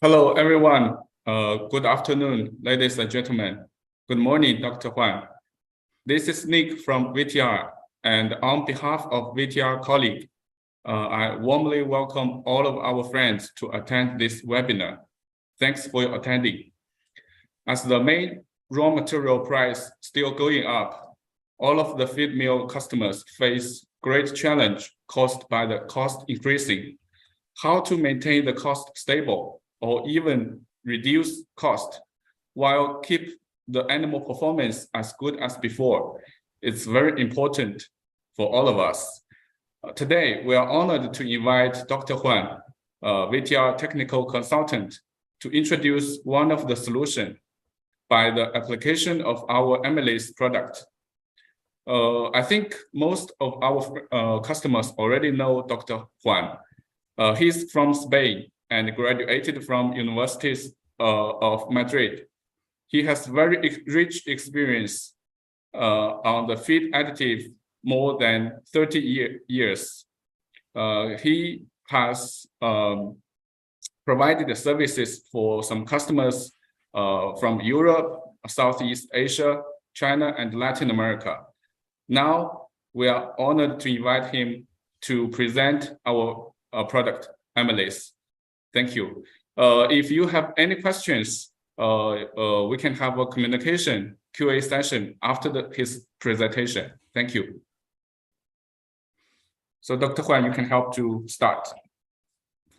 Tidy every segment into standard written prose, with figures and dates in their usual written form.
Hello, everyone. Good afternoon, ladies and gentlemen. Good morning, Dr. Huang. This is Nick from VTR, and on behalf of VTR colleague, I warmly welcome all of our friends to attend this webinar. Thanks for your attending. As the main raw material price still going up, all of the feed mill customers face great challenge caused by the cost increasing. How to maintain the cost stable or even reduce cost while keep the animal performance as good as before. It's very important for all of us. Today, we are honored to invite Dr. Huang, VTR technical consultant, to introduce one of the solutions by the application of our amylase product. I think most of our customers already know Dr. Huang. He's from Spain and graduated from universities of Madrid. He has very rich experience on the feed additive more than 30 years. He has provided the services for some customers from Europe, Southeast Asia, China, and Latin America. Now, we are honored to invite him to present our product, amylase. Thank you. If you have any questions, we can have a communication QA session after his presentation. Thank you. So Dr. Huang, you can help to start.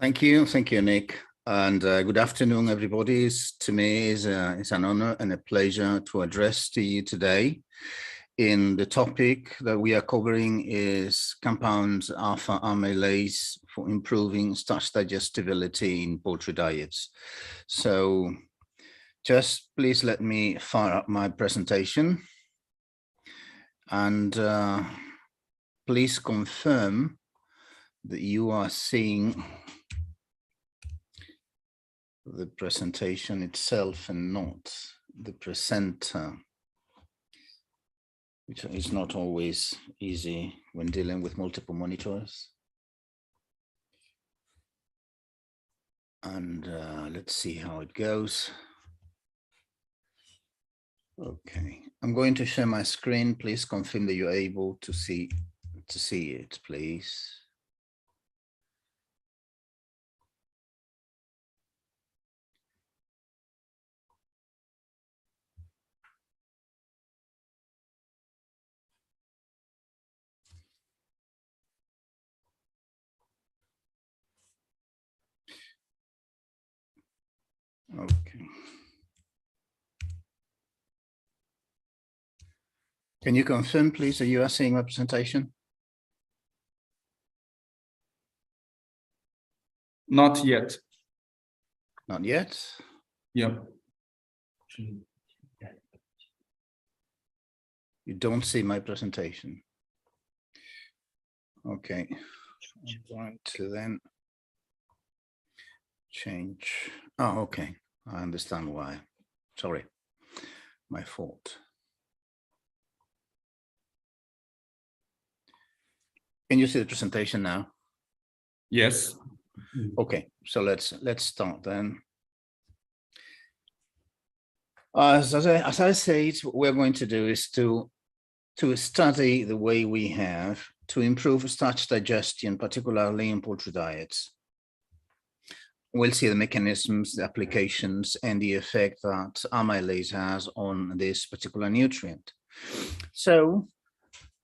Thank you, Nick. And good afternoon, everybody. To me, it's an honor and a pleasure to address to you today. In the topic that we are covering is compound alpha amylase for improving starch digestibility in poultry diets. So just please let me fire up my presentation and please confirm that you are seeing the presentation itself and not the presenter, which is not always easy when dealing with multiple monitors. And let's see how it goes. Okay, I'm going to share my screen. Please confirm that you're able to see it, please. Okay. Can you confirm, please, that you are seeing my presentation? Not yet. Not yet. Yeah. You don't see my presentation. Okay. I'm going to then change. Oh, okay. I understand why. Sorry. My fault. Can you see the presentation now? Yes. Okay, so let's start then. As I said, what we're going to do is to study the way we have to improve starch digestion, particularly in poultry diets. We'll see the mechanisms, the applications, and the effect that amylase has on this particular nutrient. So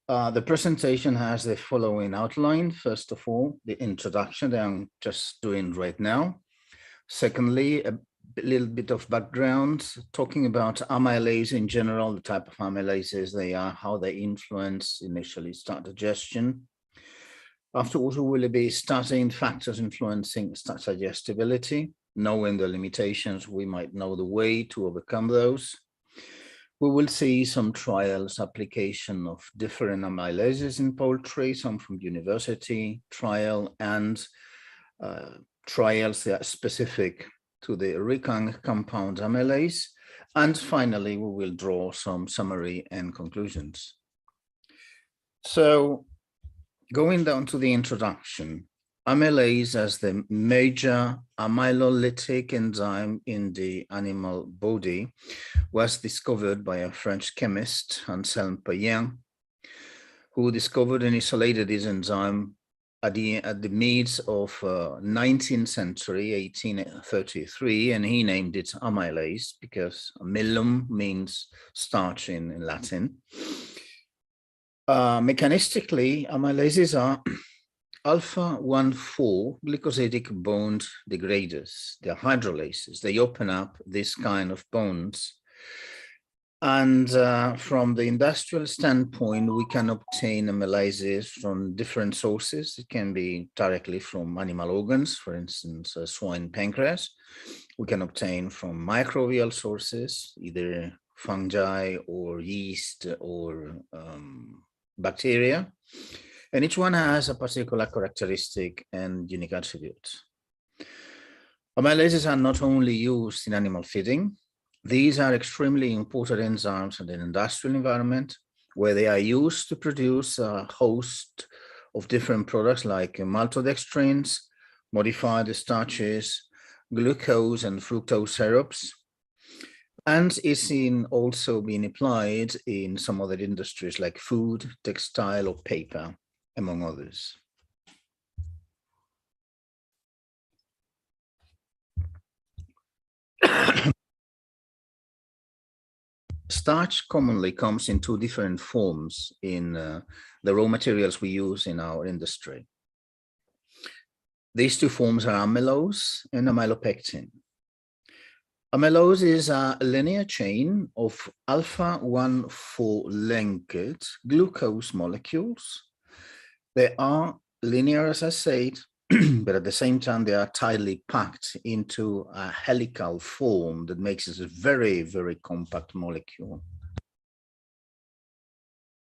the presentation has the following outline. First of all, the introduction that I'm just doing right now. Secondly, a little bit of background, talking about amylase in general, the type of amylases they are, how they influence initially starch digestion. Afterwards, we will be studying factors influencing starch digestibility. Knowing the limitations, we might know the way to overcome those. We will see some trials, application of different amylases in poultry, some from university trial, and trials that are specific to the RUIKANG compound amylase. And finally, we will draw some summary and conclusions. So going down to the introduction, amylase as the major amylolytic enzyme in the animal body was discovered by a French chemist, Anselme Payen, who discovered and isolated this enzyme at the mid of 19th century, 1833, and he named it amylase because amylum means starch in Latin. Mechanistically, amylases are alpha-1,4 glycosidic bond degraders. They're hydrolases. They open up this kind of bonds. And from the industrial standpoint, we can obtain amylases from different sources. It can be directly from animal organs, for instance, swine pancreas. We can obtain from microbial sources, either fungi or yeast or bacteria. And each one has a particular characteristic and unique attributes. Amylases are not only used in animal feeding. These are extremely important enzymes in the industrial environment where they are used to produce a host of different products like maltodextrins, modified starches, glucose and fructose syrups, and is also being applied in some other industries like food, textile, or paper, among others. Starch commonly comes in two different forms in the raw materials we use in our industry. These two forms are amylose and amylopectin. Amylose is a linear chain of alpha-1,4 linked glucose molecules. They are linear, as I said, but at the same time, they are tightly packed into a helical form that makes it a very, very compact molecule.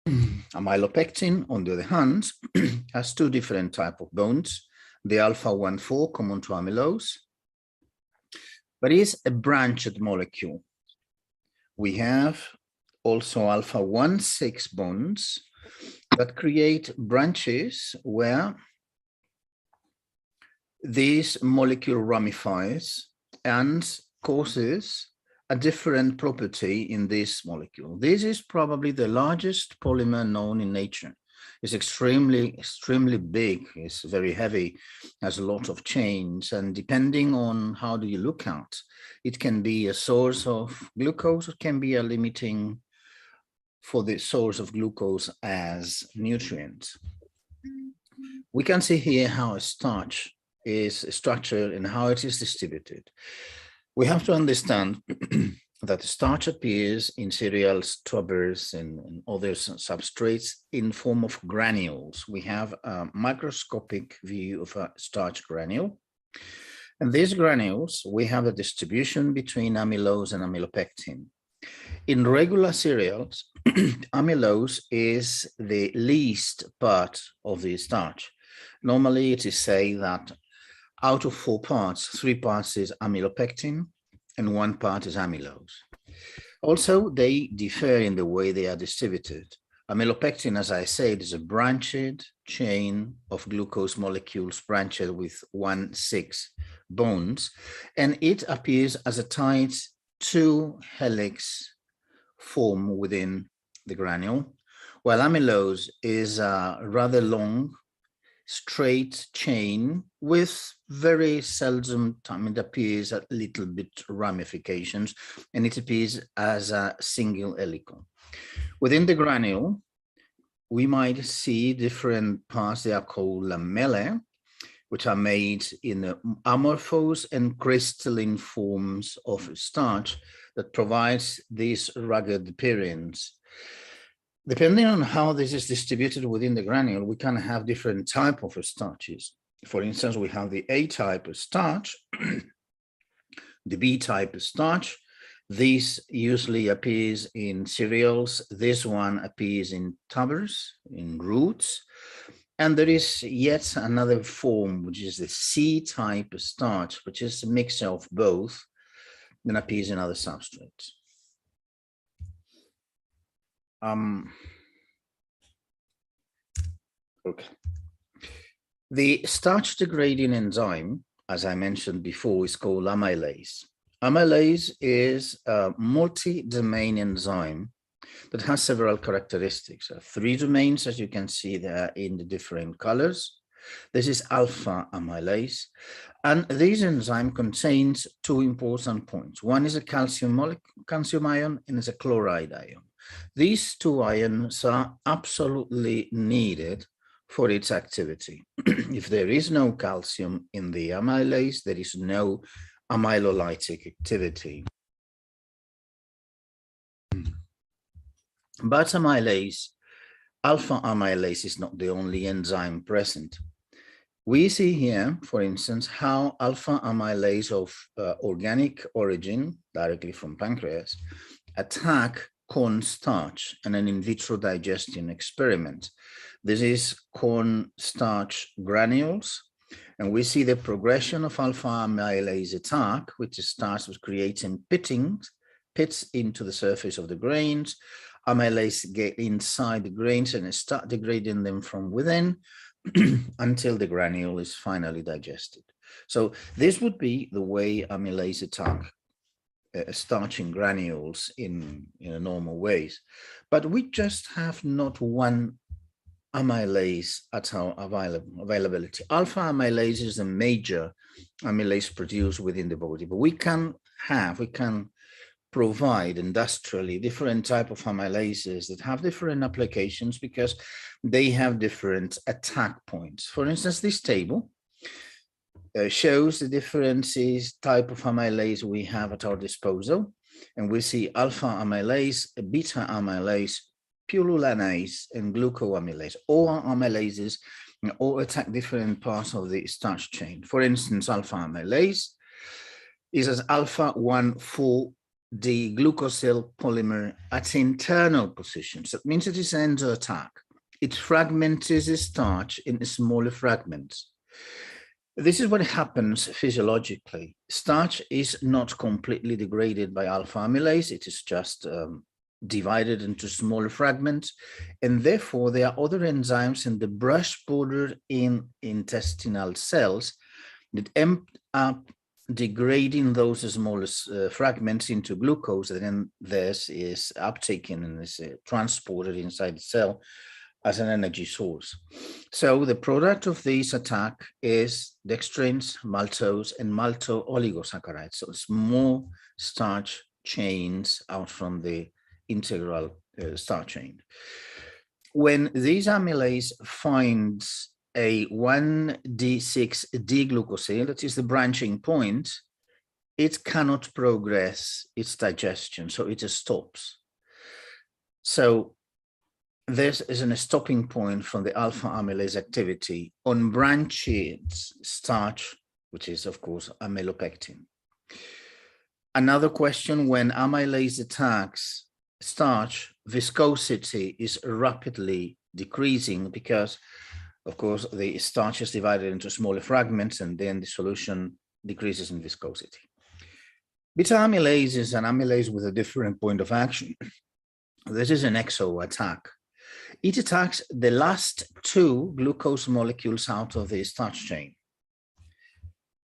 Amylopectin, on the other hand, has two different types of bonds. The alpha-1,4 common to amylose, but is a branched molecule. We have also alpha-1,6 bonds that create branches where this molecule ramifies and causes a different property in this molecule. This is probably the largest polymer known in nature. It's extremely, extremely big. It's very heavy, has a lot of chains, and depending on how do you look at, it can be a source of glucose, it can be a limiting for the source of glucose as nutrient. We can see here how a starch is structured and how it is distributed. We have to understand that starch appears in cereals, tubers, and other substrates in form of granules. We have a microscopic view of a starch granule. And these granules, we have a distribution between amylose and amylopectin. In regular cereals, amylose is the least part of the starch. Normally, it is said that out of 4 parts, 3 parts is amylopectin and 1 part is amylose. Also, they differ in the way they are distributed. Amylopectin, as I said, is a branched chain of glucose molecules branched with 1,6 bonds, and it appears as a tight 2-helix form within the granule, while amylose is a rather long, straight chain with very seldom time it appears a little bit ramifications, and it appears as a single helical. Within the granule, we might see different parts. They are called lamellae, which are made in amorphous and crystalline forms of starch that provides this rugged appearance. Depending on how this is distributed within the granule, we can have different types of starches. For instance, we have the A-type of starch, the B-type of starch. This usually appears in cereals. This one appears in tubers, in roots. And there is yet another form, which is the C-type of starch, which is a mixture of both, and appears in other substrates. Okay. The starch degrading enzyme, as I mentioned before, is called amylase. Amylase is a multi-domain enzyme that has several characteristics. 3 domains, as you can see there in the different colors. This is alpha amylase, and this enzyme contains 2 important points. One is a calcium ion and is a chloride ion. These 2 ions are absolutely needed for its activity. If there is no calcium in the amylase, there is no amylolytic activity. But amylase, alpha amylase, is not the only enzyme present. We see here, for instance, how alpha amylase of organic origin, directly from pancreas, attack cornstarch in an in vitro digestion experiment. This is cornstarch granules, and we see the progression of alpha amylase attack, which starts with creating pits into the surface of the grains. Amylase get inside the grains and start degrading them from within until the granule is finally digested. So this would be the way amylase attack starching granules in normal ways. But we just have not one amylase at our availability. Alpha amylase is the major amylase produced within the body, but we can provide industrially different type of amylases that have different applications because they have different attack points. For instance, this table shows the differences type of amylase we have at our disposal, and we see alpha amylase, beta amylase, pyrrolanase, and glucoamylase. All are amylases and all attack different parts of the starch chain. For instance, alpha amylase is as alpha-1,4-D glucosyl polymer at internal positions. That means it is under attack. It fragments the starch into smaller fragments. This is what happens physiologically. Starch is not completely degraded by alpha amylase. It is just divided into smaller fragments, and therefore there are other enzymes in the brush border in intestinal cells that end up degrading those smallest fragments into glucose, and then this is uptaken and is transported inside the cell as an energy source. So the product of this attack is dextrins, maltose, and malto-oligosaccharides. So small starch chains out from the integral starch chain. When these amylase finds a 1D6 D-glucosyl, that is the branching point, it cannot progress its digestion, so it stops. So this is a stopping point from the alpha amylase activity on branched starch, which is, of course, amylopectin. Another question: when amylase attacks starch, viscosity is rapidly decreasing because, of course, the starch is divided into smaller fragments and then the solution decreases in viscosity. Beta amylase is an amylase with a different point of action. This is an exo attack. It attacks the last two glucose molecules out of the starch chain.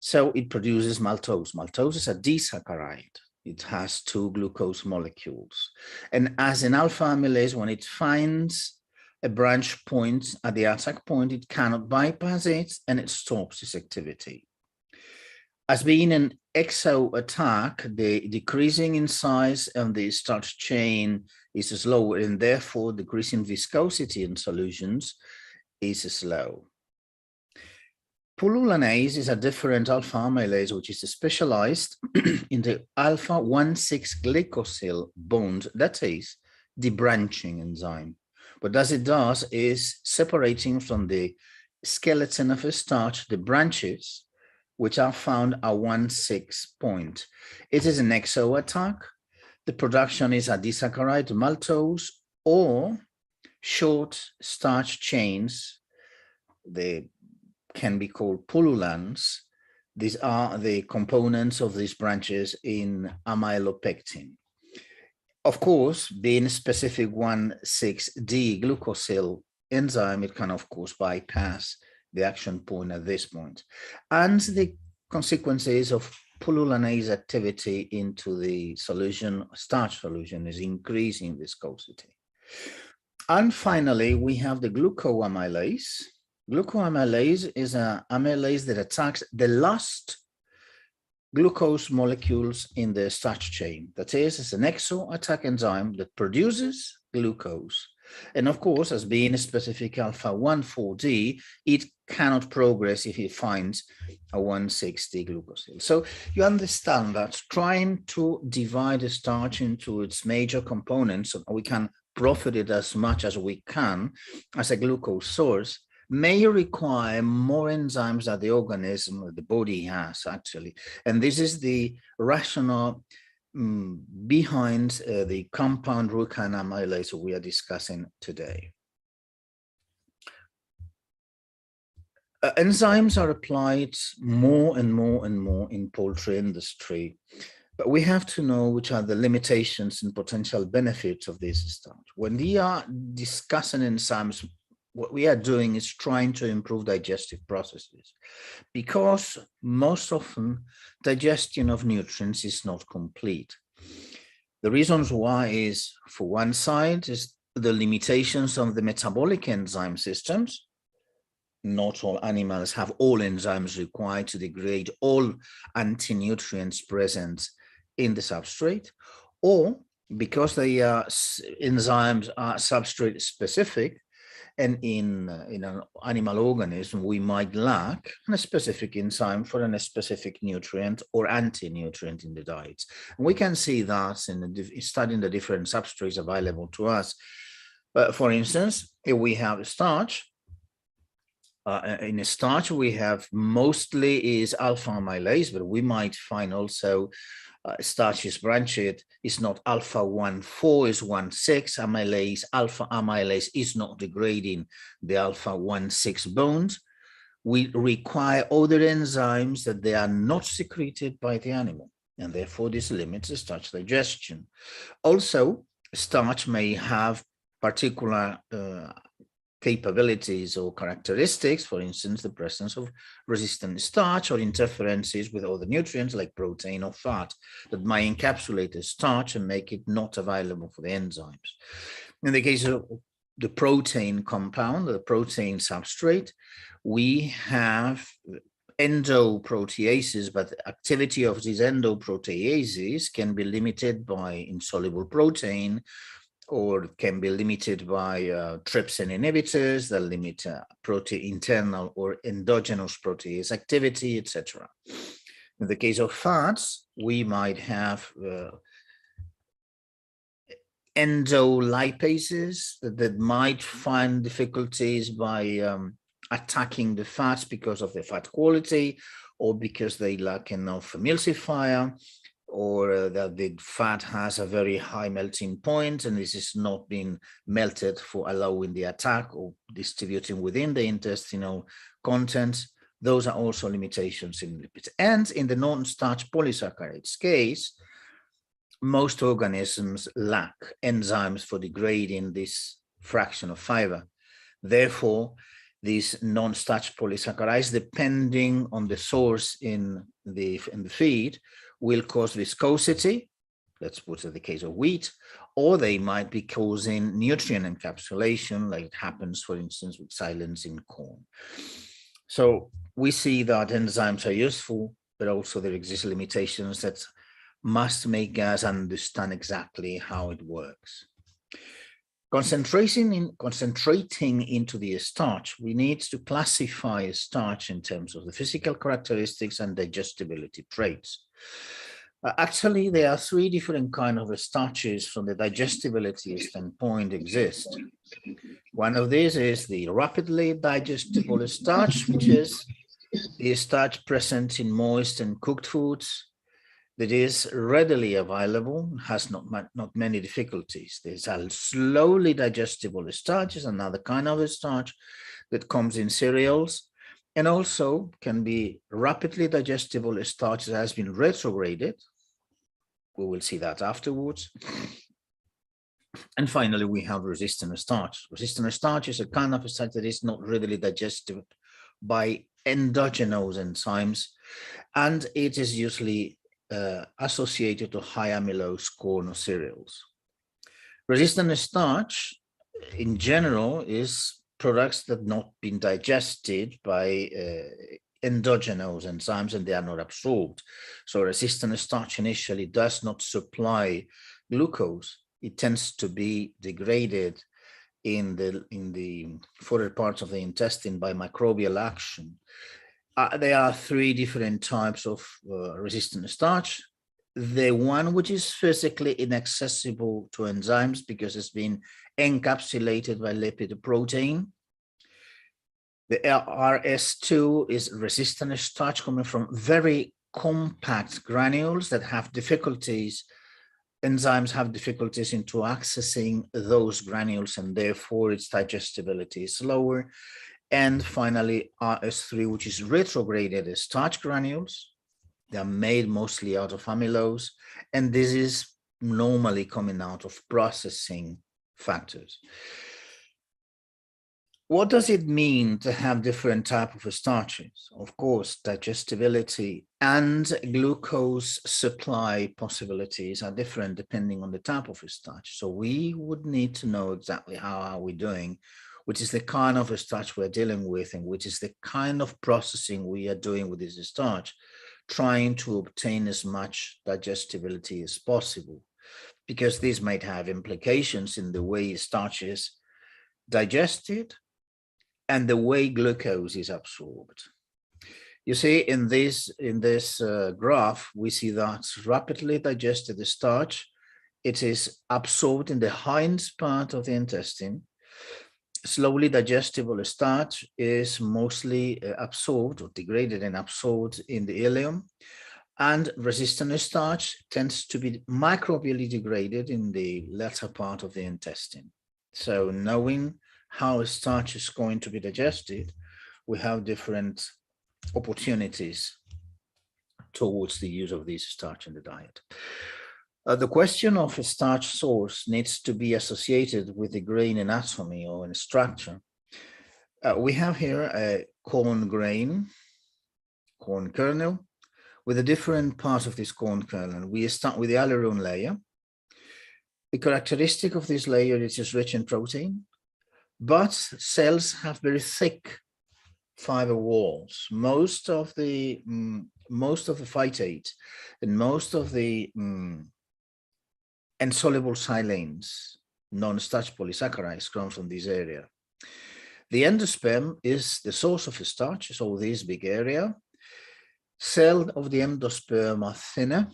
So it produces maltose. Maltose is a disaccharide. It has two glucose molecules. And as an alpha amylase, when it finds a branch point at the attack point, it cannot bypass it and it stops its activity. As being an exo attack, the decreasing in size of the starch chain is slower, and therefore decreasing viscosity in solutions is slow. Pullulanase is a different alpha amylase, which is specialized in the alpha-1,6 glycosyl bond, that is the branching enzyme. What it does is separating from the skeleton of a starch the branches, which are found at 1,6 point. It is an exo attack. The production is a disaccharide, maltose, or short starch chains. They can be called pullulans. These are the components of these branches in amylopectin. Of course, being specific 1,6-D glucosyl enzyme, it can, of course, bypass the action point at this point. And the consequences of pullulanase activity into the solution, starch solution, is increasing viscosity. And finally, we have the glucoamylase. Glucoamylase is an amylase that attacks the last glucose molecules in the starch chain. That is, it's an exo attack enzyme that produces glucose. And of course, as being a specific alpha-1,4-D, it cannot progress if it finds a 1,6-D glucosyl. So you understand that trying to divide the starch into its major components so we can profit it as much as we can as a glucose source may require more enzymes that the organism or the body has, actually. And this is the rationale behind the compound RUIKANG amylase we are discussing today. Enzymes are applied more and more and more in poultry industry, but we have to know which are the limitations and potential benefits of this starch. When we are discussing enzymes, what we are doing is trying to improve digestive processes, because most often digestion of nutrients is not complete. The reasons why is, for one side, is the limitations of the metabolic enzyme systems. Not all animals have all enzymes required to degrade all anti-nutrients present in the substrate, or because the enzymes are substrate specific, and in an animal organism, we might lack a specific enzyme for a specific nutrient or anti-nutrient in the diet. And we can see that in studying the different substrates available to us. For instance, if we have starch, in a starch, we have mostly is alpha amylase, but we might find also starch is branched, is not alpha-1,4, is 1,6 amylase. Alpha amylase is not degrading the alpha-1,6 bonds. We require other enzymes that they are not secreted by the animal, and therefore this limits the starch digestion. Also, starch may have particular capabilities or characteristics, for instance, the presence of resistant starch or interferences with other nutrients like protein or fat that might encapsulate the starch and make it not available for the enzymes. In the case of the protein compound, the protein substrate, we have endoproteases, but the activity of these endoproteases can be limited by insoluble protein, or can be limited by trypsin inhibitors that limit protein internal or endogenous protease activity, etc. In the case of fats, we might have endolipases that might find difficulties by attacking the fats because of the fat quality, or because they lack enough emulsifier, or that the fat has a very high melting point and this is not being melted for allowing the attack or distributing within the intestinal contents. Those are also limitations in lipids. And in the non-starch polysaccharides case, most organisms lack enzymes for degrading this fraction of fiber. Therefore, these non-starch polysaccharides, depending on the source in the feed, will cause viscosity, let's put it in the case of wheat, or they might be causing nutrient encapsulation, like it happens, for instance, with silage in corn. So we see that enzymes are useful, but also there exist limitations that must make us understand exactly how it works. Concentrating into the starch, we need to classify a starch in terms of the physical characteristics and digestibility traits. Actually, there are three different kinds of starches from the digestibility standpoint exist. One of these is the rapidly digestible starch, which is the starch present in moist and cooked foods, that is readily available, has not many difficulties. There's a slowly digestible starch, is another kind of starch that comes in cereals, and also can be rapidly digestible starch that has been retrograded. We will see that afterwards. And finally, we have resistant starch. Resistant starch is a kind of starch that is not readily digested by endogenous enzymes, and it is usually associated to high amylose corn or cereals. Resistant starch, in general, is products that have not been digested by endogenous enzymes and they are not absorbed. So resistant starch initially does not supply glucose. It tends to be degraded in the further parts of the intestine by microbial action. There are three different types of resistant starch. The one which is physically inaccessible to enzymes because it's been encapsulated by lipid protein. The RS2 is resistant starch coming from very compact granules that have difficulties. Enzymes have difficulties into accessing those granules, and therefore its digestibility is lower. And finally, RS3, which is retrograded starch granules. They are made mostly out of amylose, and this is normally coming out of processing factors. What does it mean to have different types of starches? Of course, digestibility and glucose supply possibilities are different depending on the type of starch. So we would need to know exactly how are we doing, which is the kind of starch we're dealing with, and which is the kind of processing we are doing with this starch, trying to obtain as much digestibility as possible, because this might have implications in the way starch is digested and the way glucose is absorbed. You see, in this graph, we see that rapidly digested starch, it is absorbed in the hind part of the intestine. Slowly digestible starch is mostly absorbed or degraded and absorbed in the ileum, and resistant starch tends to be microbially degraded in the latter part of the intestine. So knowing how a starch is going to be digested, we have different opportunities towards the use of this starch in the diet. The question of a starch source needs to be associated with the grain anatomy or in structure. We have here a corn grain, corn kernel, with a different part of this corn kernel. We start with the aileron layer. The characteristic of this layer is it's rich in protein, but cells have very thick fiber walls. Most of the phytate and most of the insoluble silanes, non-starch polysaccharides, come from this area. The endosperm is the source of starch, so this big area. Cells of the endosperm are thinner.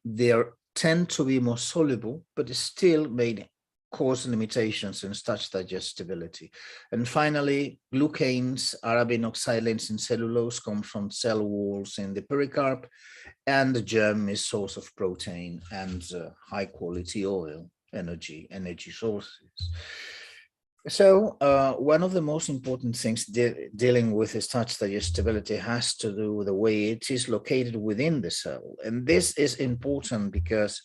They tend to be more soluble, but still may cause limitations in starch digestibility. And finally, glucanes, arabinoxylanes, and cellulose come from cell walls in the pericarp, and the germ is source of protein and high quality oil, energy sources. So one of the most important things dealing with the starch digestibility has to do with the way it is located within the cell. And this is important because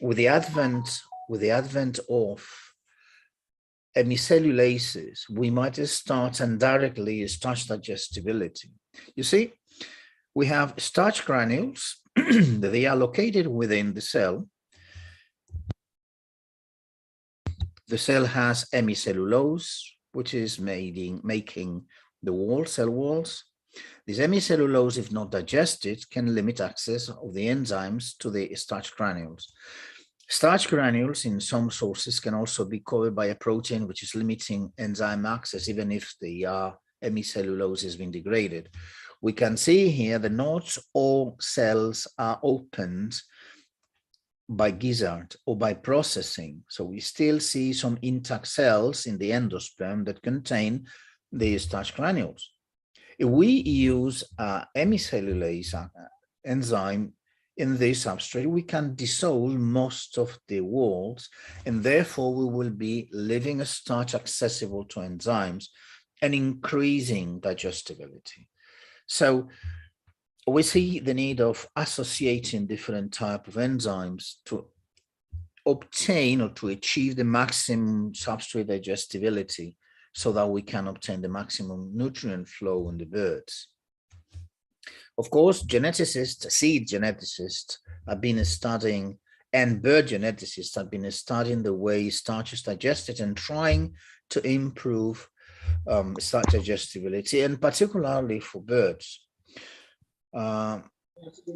with the advent of hemicellulases, we might start indirectly starch digestibility. You see, we have starch granules. They are located within the cell. The cell has hemicellulose, which is making the cell walls. This hemicellulose, if not digested, can limit access of the enzymes to the starch granules. Starch granules in some sources can also be covered by a protein which is limiting enzyme access, even if the hemicellulose has been degraded. We can see here that not all cells are opened by gizzard or by processing. So we still see some intact cells in the endosperm that contain the starch granules. If we use hemicellulase enzyme in this substrate, we can dissolve most of the walls, and therefore we will be leaving a starch accessible to enzymes and increasing digestibility. So we see the need of associating different types of enzymes to obtain or to achieve the maximum substrate digestibility so that we can obtain the maximum nutrient flow in the birds. Of course, geneticists, seed geneticists have been studying, and bird geneticists have been studying the way starch is digested and trying to improve starch digestibility, and particularly for birds.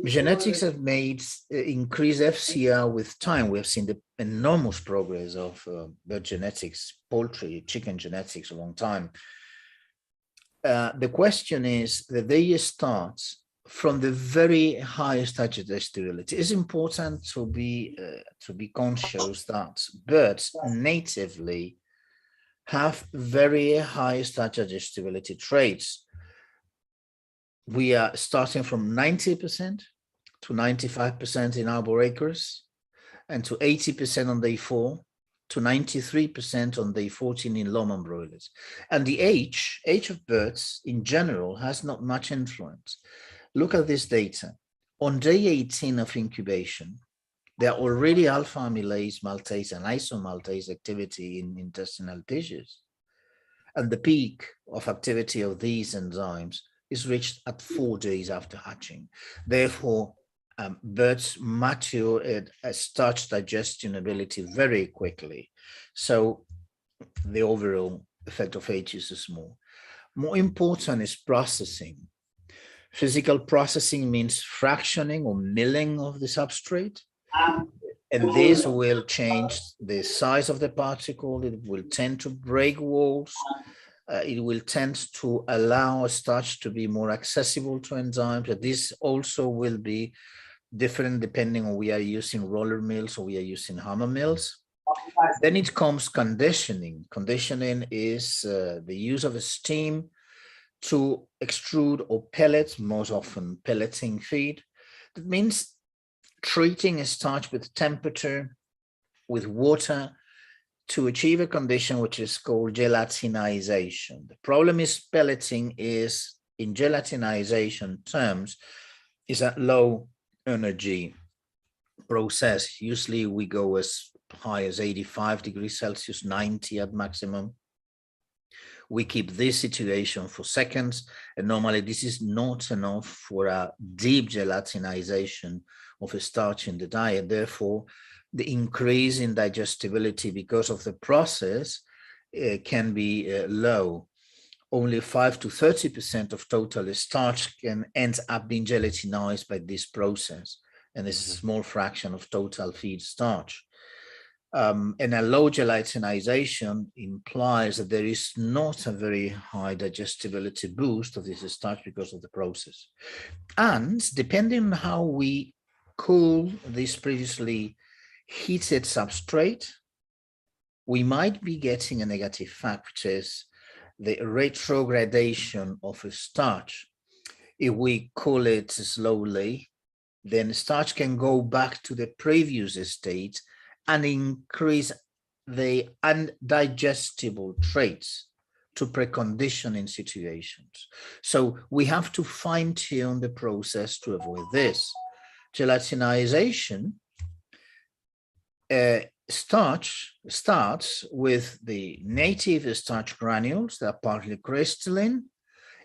Genetics have made increased FCR with time. We have seen the enormous progress of bird genetics, poultry, chicken genetics a long time. The question is that they start from the very highest digestibility. It's important to be conscious that birds natively have very high starch digestibility traits. We are starting from 90% to 95% in arboreacres, and to 80% on day 4, to 93% on day 14 in lawman broilers. And the age of birds in general has not much influence. Look at this data. On day 18 of incubation, there are already alpha amylase, maltase, and isomaltase activity in intestinal tissues. And the peak of activity of these enzymes is reached at 4 days after hatching. Therefore, birds mature at a starch digestion ability very quickly. So the overall effect of age is small. More important is processing. Physical processing means fractioning or milling of the substrate. And this will change the size of the particle. It will tend to break walls. It will tend to allow a starch to be more accessible to enzymes. But this also will be different depending on we are using roller mills or we are using hammer mills. Then it comes conditioning. Conditioning is the use of a steam to extrude or pellet, most often pelleting feed. That means treating a starch with temperature, with water, to achieve a condition which is called gelatinization. The problem is pelleting is, in gelatinization terms, is a low energy process. Usually we go as high as 85 degrees Celsius, 90 at maximum. We keep this situation for seconds, and normally this is not enough for a deep gelatinization of a starch in the diet. Therefore, the increase in digestibility because of the process can be low. Only 5 to 30% of total starch can end up being gelatinized by this process, and this is a small fraction of total feed starch. And a low gelatinization implies that there is not a very high digestibility boost of this starch because of the process. And depending on how we cool this previously heated substrate, we might be getting a negative fact, which is the retrogradation of a starch. If we cool it slowly, then starch can go back to the previous state and increase the undigestible traits to preconditioning situations. So we have to fine-tune the process to avoid this. Gelatinization starts with the native starch granules that are partly crystalline.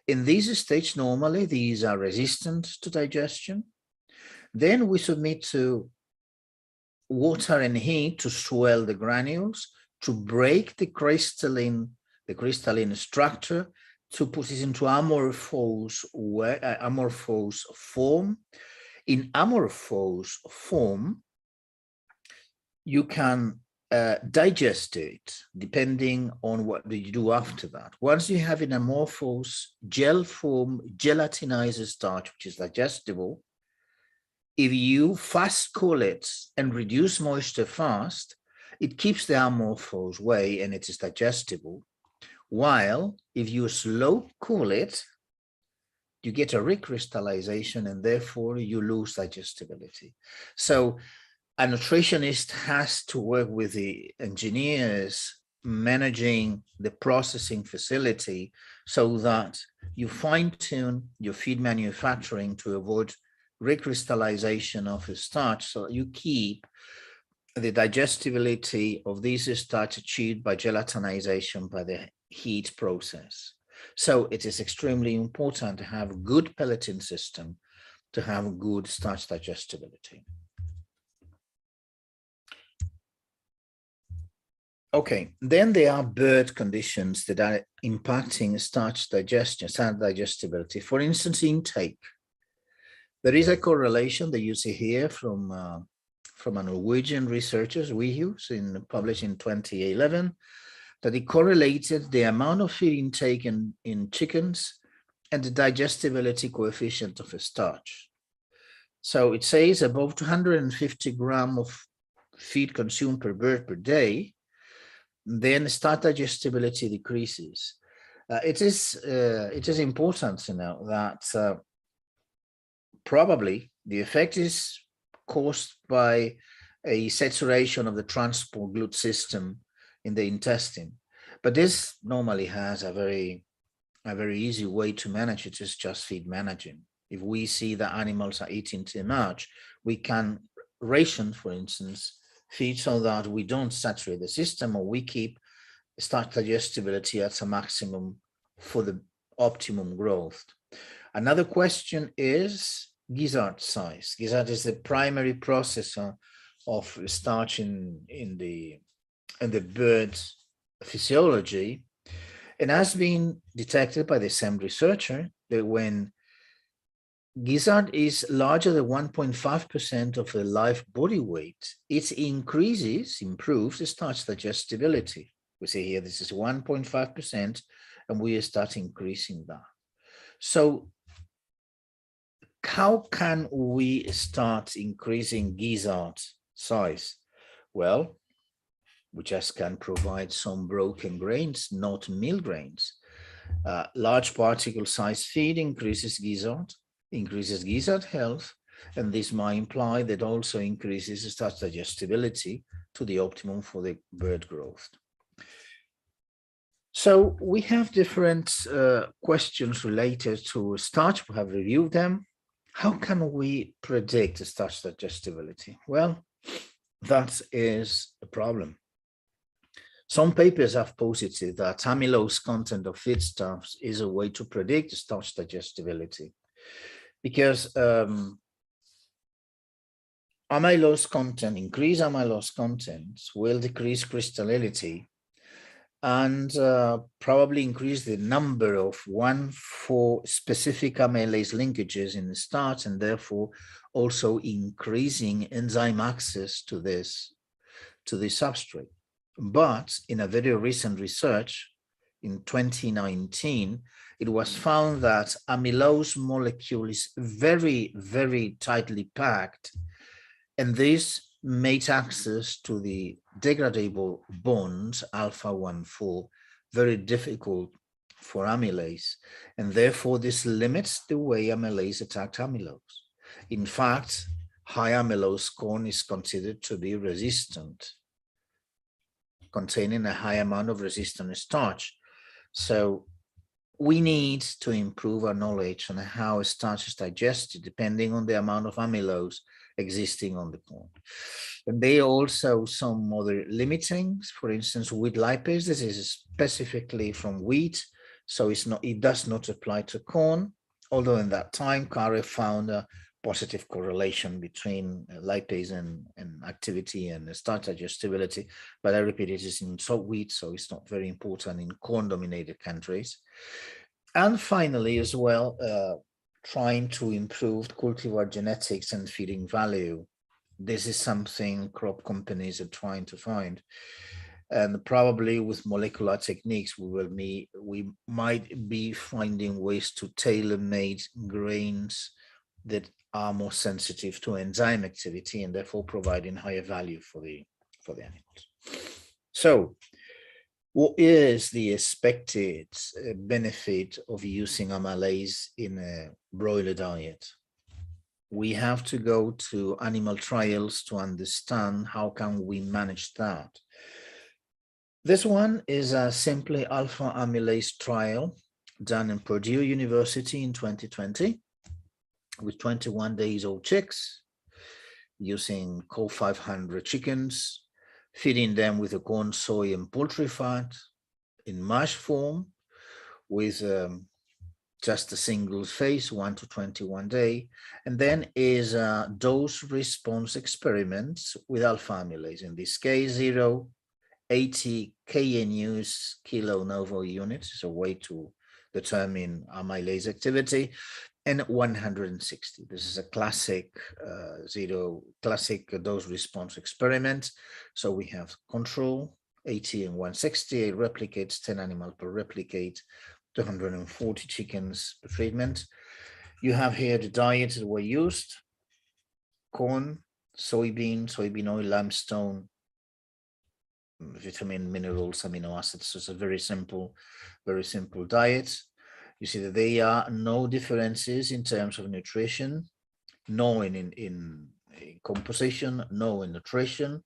In this stage, normally these are resistant to digestion. Then we submit to water and heat to swell the granules, to break the crystalline structure, to put it into amorphous form. In amorphous form, you can digest it depending on what you do after that. Once you have an amorphous gel form, gelatinized starch, which is digestible, if you fast cool it and reduce moisture fast, it keeps the amorphous way and it is digestible. While if you slow cool it, you get a recrystallization and therefore you lose digestibility. So a nutritionist has to work with the engineers managing the processing facility so that you fine-tune your feed manufacturing to avoid recrystallization of a starch, so that you keep the digestibility of this starch achieved by gelatinization by the heat process. So it is extremely important to have a good pelleting system to have good starch digestibility. Okay, then there are bird conditions that are impacting starch digestion, starch digestibility. For instance, intake. There is a correlation that you see here from a Norwegian researchers, published in 2011, that it correlated the amount of feed intake in chickens and the digestibility coefficient of a starch. So it says above 250 grams of feed consumed per bird per day, then starch digestibility decreases. It is important to know that probably the effect is caused by a saturation of the transport GLUT system in the intestine, but this normally has a very easy way to manage it. Is just feed managing. If we see that animals are eating too much, we can ration, for instance, feed so that we don't saturate the system, or we keep starch digestibility at a maximum for the optimum growth. Another question is gizzard size. Gizzard is the primary processor of starch in the bird physiology, and has been detected by the same researcher that when gizzard is larger than 1.5% of the live body weight, it improves the starch digestibility. We see here this is 1.5%, and we start increasing that. So how can we start increasing gizzard size? Well, we just can provide some broken grains, not meal grains. Large particle size feed increases gizzard health, and this might imply that also increases the starch digestibility to the optimum for the bird growth. So we have different questions related to starch. We have reviewed them. How can we predict the starch digestibility? Well, that is a problem. Some papers have posited that amylose content of feedstuffs is a way to predict the starch digestibility, because increased amylose content will decrease crystallinity and probably increase the number of 1,4 specific amylase linkages in the starch, and therefore also increasing enzyme access to to the substrate. But in a very recent research in 2019, it was found that amylose molecule is very, very tightly packed, and this made access to the degradable bonds alpha-1,4 very difficult for amylase, and therefore this limits the way amylase attacks amylose. In fact, high amylose corn is considered to be resistant, containing a high amount of resistant starch. So we need to improve our knowledge on how starch is digested depending on the amount of amylose existing on the corn. And there are also some other limitings. For instance, wheat lipase, this is specifically from wheat, so it does not apply to corn, although in that time, Kare found a positive correlation between lipase and activity and starch digestibility, but I repeat, it is in salt wheat, so it's not very important in corn-dominated countries. And finally, as well, trying to improve cultivar genetics and feeding value. This is something crop companies are trying to find. And probably with molecular techniques, we might be finding ways to tailor-made grains that are more sensitive to enzyme activity and therefore providing higher value for the animals. So, what is the expected benefit of using amylase in a broiler diet? We have to go to animal trials to understand how can we manage that. This one is a simply alpha amylase trial done in Purdue University in 2020 with 21 days old chicks using Cold 500 chickens, feeding them with a corn, soy, and poultry fat in mash form with just a single phase, 1 to 21 day, and then is a dose response experiment with alpha amylase. In this case, 80 KNUs, kilo novo units, is a way to determine amylase activity, and 160. This is a classic classic dose response experiment. So we have control 80 and 160. It replicates 10 animals per replicate, 240 chickens per treatment. You have here the diets that were used: corn, soybean oil, limestone, vitamin, minerals, amino acids. So it's a very simple diet. You see that there are no differences in terms of nutrition, no in composition, no in nutrition.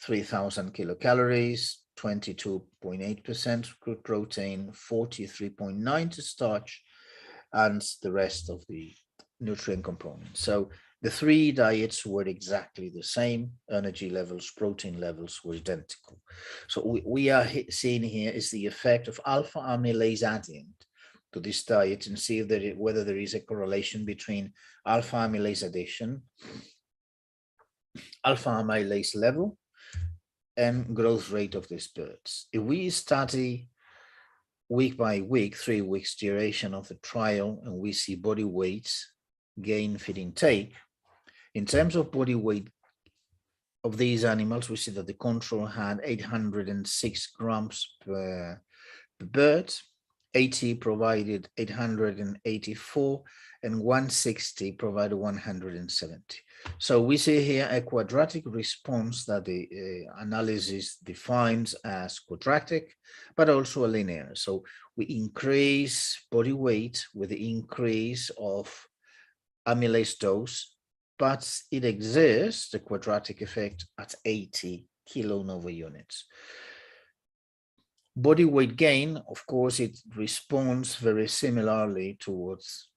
3,000 kilocalories, 22.8% crude protein, 43.9 to starch, and the rest of the nutrient components. So the three diets were exactly the same. Energy levels, protein levels were identical. So we are seeing here is the effect of alpha amylase adding to this diet and see whether there is a correlation between alpha amylase addition, alpha amylase level, and growth rate of these birds. If we study week by week, 3 weeks duration of the trial, and we see body weight gain, feed intake, in terms of body weight of these animals, we see that the control had 806 grams per bird, 80 provided 884, and 160 provided 170. So we see here a quadratic response that the analysis defines as quadratic, but also a linear. So we increase body weight with the increase of amylase dose, but it exists, the quadratic effect, at 80 kilonova units. Body weight gain, of course, it responds very similarly towards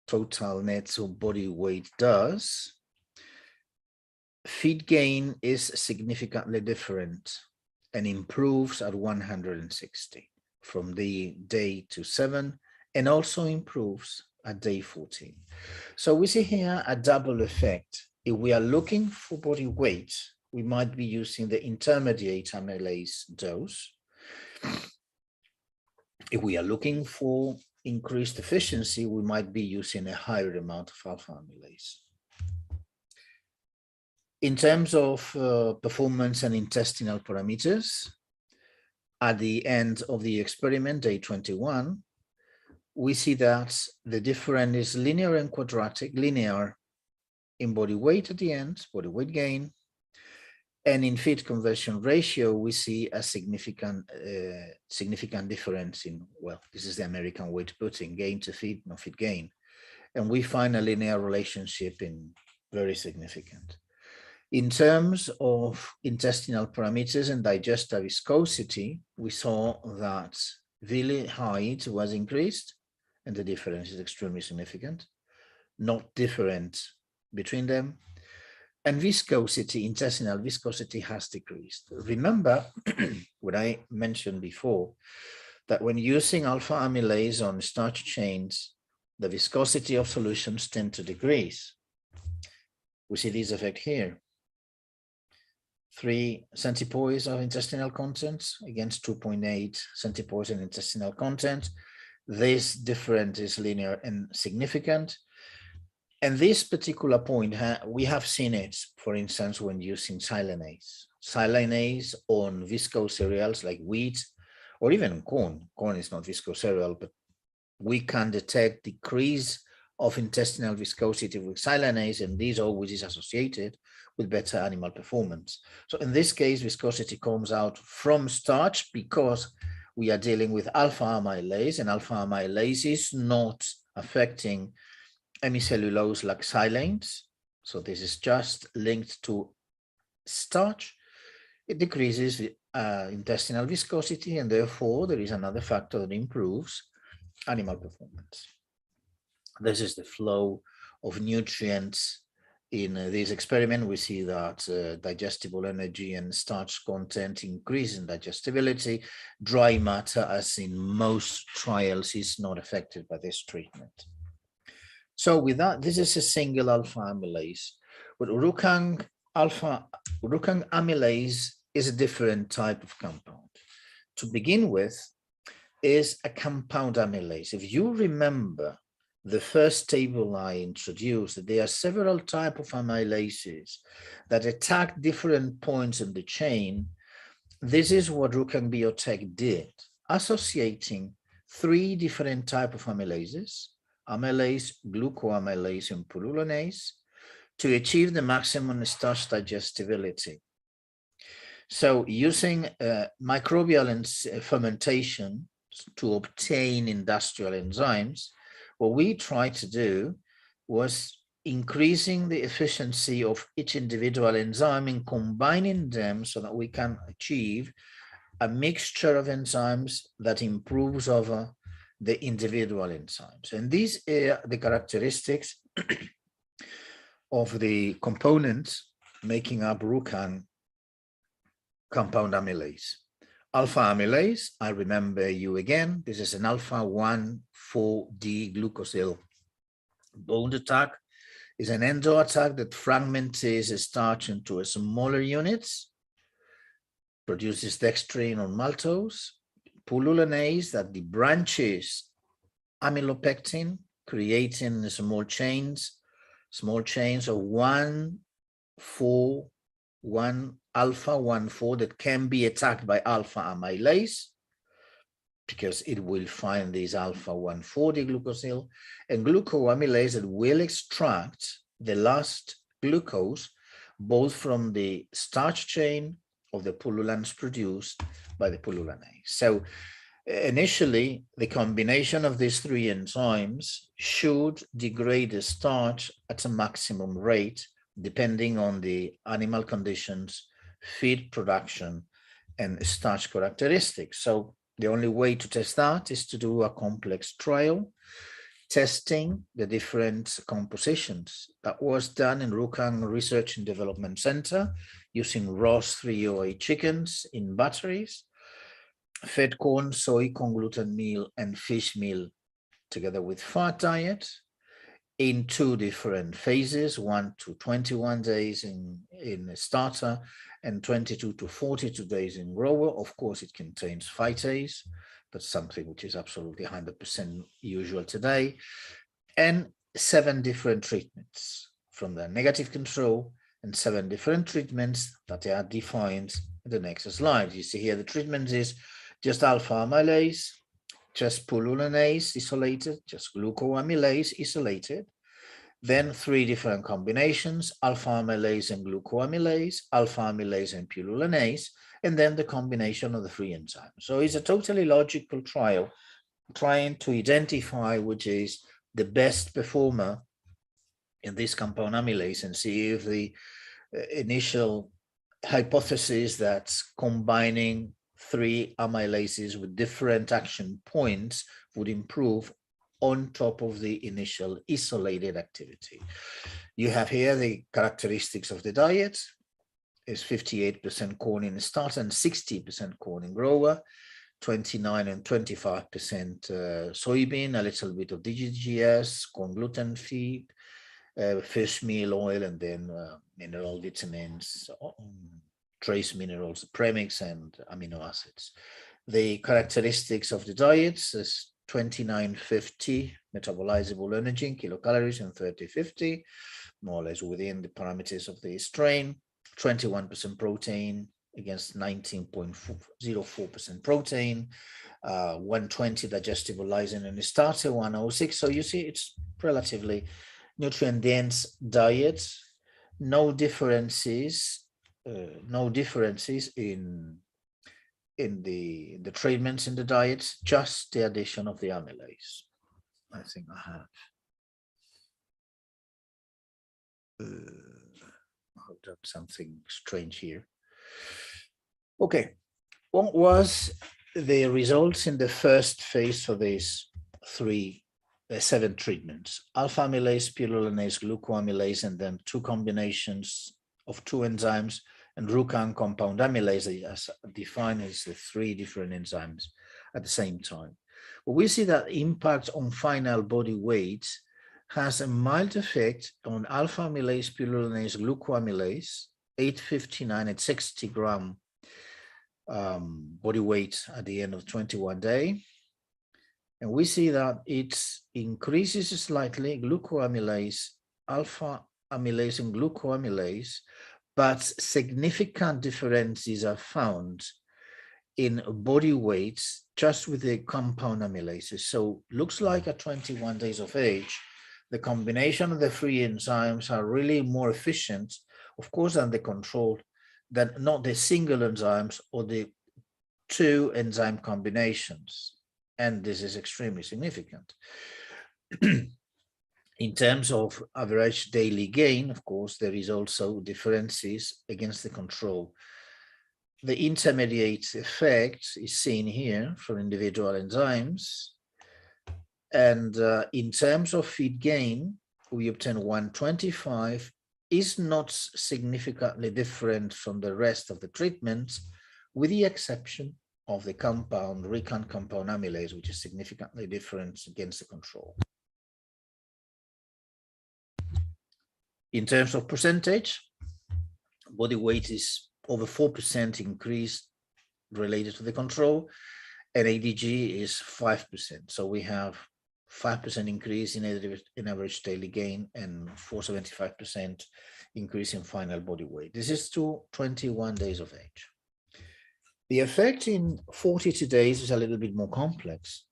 total net, so body weight does. Feed gain is significantly different and improves at 160 from the day to 7, and also improves at day 14. So we see here a double effect. If we are looking for body weight, we might be using the intermediate amylase dose. If we are looking for increased efficiency, we might be using a higher amount of alpha amylase. In terms of performance and intestinal parameters, at the end of the experiment, day 21, we see that the difference is linear and quadratic, linear in body weight at the end, body weight gain, and in feed conversion ratio, we see a significant difference in, well, this is the American way to put it, gain to feed, no feed gain. And we find a linear relationship in very significant. In terms of intestinal parameters and digestive viscosity, we saw that villi height was increased, and the difference is extremely significant, not different between them. And viscosity, intestinal viscosity has decreased. Remember what I mentioned before, that when using alpha amylase on starch chains, the viscosity of solutions tend to decrease. We see this effect here. 3 centipoise of intestinal content against 2.8 centipoise in intestinal content. This difference is linear and significant. And this particular point, we have seen it, for instance, when using silanase. Silanase on viscose cereals like wheat or even corn. Corn is not viscose cereal, but we can detect decrease of intestinal viscosity with silanase, and this always is associated with better animal performance. So in this case, viscosity comes out from starch because we are dealing with alpha amylase, and alpha amylase is not affecting hemicellulose like silanes. So this is just linked to starch. It decreases intestinal viscosity, and therefore there is another factor that improves animal performance. This is the flow of nutrients in this experiment. We see that digestible energy and starch content increase in digestibility. Dry matter, as in most trials, is not affected by this treatment. So with that, this is a single alpha amylase. But RUIKAng amylase is a different type of compound. To begin with, is a compound amylase. If you remember the first table I introduced, that there are several types of amylases that attack different points in the chain. This is what RUIKAng Biotech did, associating 3 different types of amylases, amylase, glucoamylase, and pullulanase, to achieve the maximum starch digestibility. So using microbial fermentation to obtain industrial enzymes, what we tried to do was increasing the efficiency of each individual enzyme and combining them so that we can achieve a mixture of enzymes that improves over the individual enzymes. And these are the characteristics of the components making up RUIKAng compound amylase. Alpha amylase, I remember you again, this is an alpha 1,4-D glucosyl bond attack. Is an endo attack that fragments a starch into smaller units, produces dextrin or maltose. Pullulanase, that debranches amylopectin, creating small chains of 1,4 alpha 1,4 that can be attacked by alpha amylase because it will find this alpha 1,4-D glucosyl, and glucoamylase that will extract the last glucose both from the starch chain of the pullulans produced by the pullulanase. So initially, the combination of these 3 enzymes should degrade the starch at a maximum rate, depending on the animal conditions, feed production, and starch characteristics. So the only way to test that is to do a complex trial, testing the different compositions. That was done in RUIKAng Research and Development Center using Ross 308 chickens in batteries, fed corn, soy, corn gluten meal, and fish meal, together with fat diet, in 2 different phases, 1 to 21 days in a starter and 22 to 42 days in grower. Of course, it contains phytase. That's something which is absolutely 100% usual today. And 7 different treatments, from the negative control and 7 different treatments that are defined in the next slide. You see here the treatment is just alpha amylase, just pullulinase isolated, just glucoamylase isolated, then 3 different combinations, alpha amylase and glucoamylase, alpha amylase and pullulinase, and then the combination of the 3 enzymes. So it's a totally logical trial trying to identify which is the best performer in this compound amylase and see if the initial hypothesis that combining 3 amylases with different action points would improve on top of the initial isolated activity. You have here the characteristics of the diet. Is 58% corn in start and 60% corn in grower, 29 and 25% soybean, a little bit of DGGS, corn gluten feed, fish meal oil, and then mineral vitamins, trace minerals, premix, and amino acids. The characteristics of the diets is 2950 metabolizable energy in kilocalories and 3050, more or less within the parameters of the strain, 21% protein against 19.04% protein, 120 digestible lysine in the starter, 106. So you see it's relatively nutrient dense diet, no differences in the treatments in the diet, just the addition of the amylase. I think I have done something strange here. Okay, what was the results in the first phase for these 7 treatments? Alpha amylase, pullulinase, glucoamylase, and then 2 combinations of 2 enzymes, and RUIKANG compound amylase as defined as the 3 different enzymes at the same time. Well, we see that impact on final body weight has a mild effect on alpha amylase, pullulinase, glucoamylase, 859 at 60 gram body weight at the end of 21 days. And we see that it increases slightly glucoamylase, alpha amylase, and glucoamylase, but significant differences are found in body weight just with the compound amylases. So looks like at 21 days of age, the combination of the 3 enzymes are really more efficient, of course, than the control, than not the single enzymes or the 2 enzyme combinations. And this is extremely significant. In terms of average daily gain, of course, there is also differences against the control. The intermediate effect is seen here for individual enzymes. And in terms of feed gain, we obtain 125, is not significantly different from the rest of the treatments, with the exception of the compound, RUIKANG compound amylase, which is significantly different against the control. In terms of percentage, body weight is over 4% increase related to the control, and ADG is 5%. So we have 5% increase in average daily gain and 475% increase in final body weight. This is to 21 days of age. The effect in 42 days is a little bit more complex.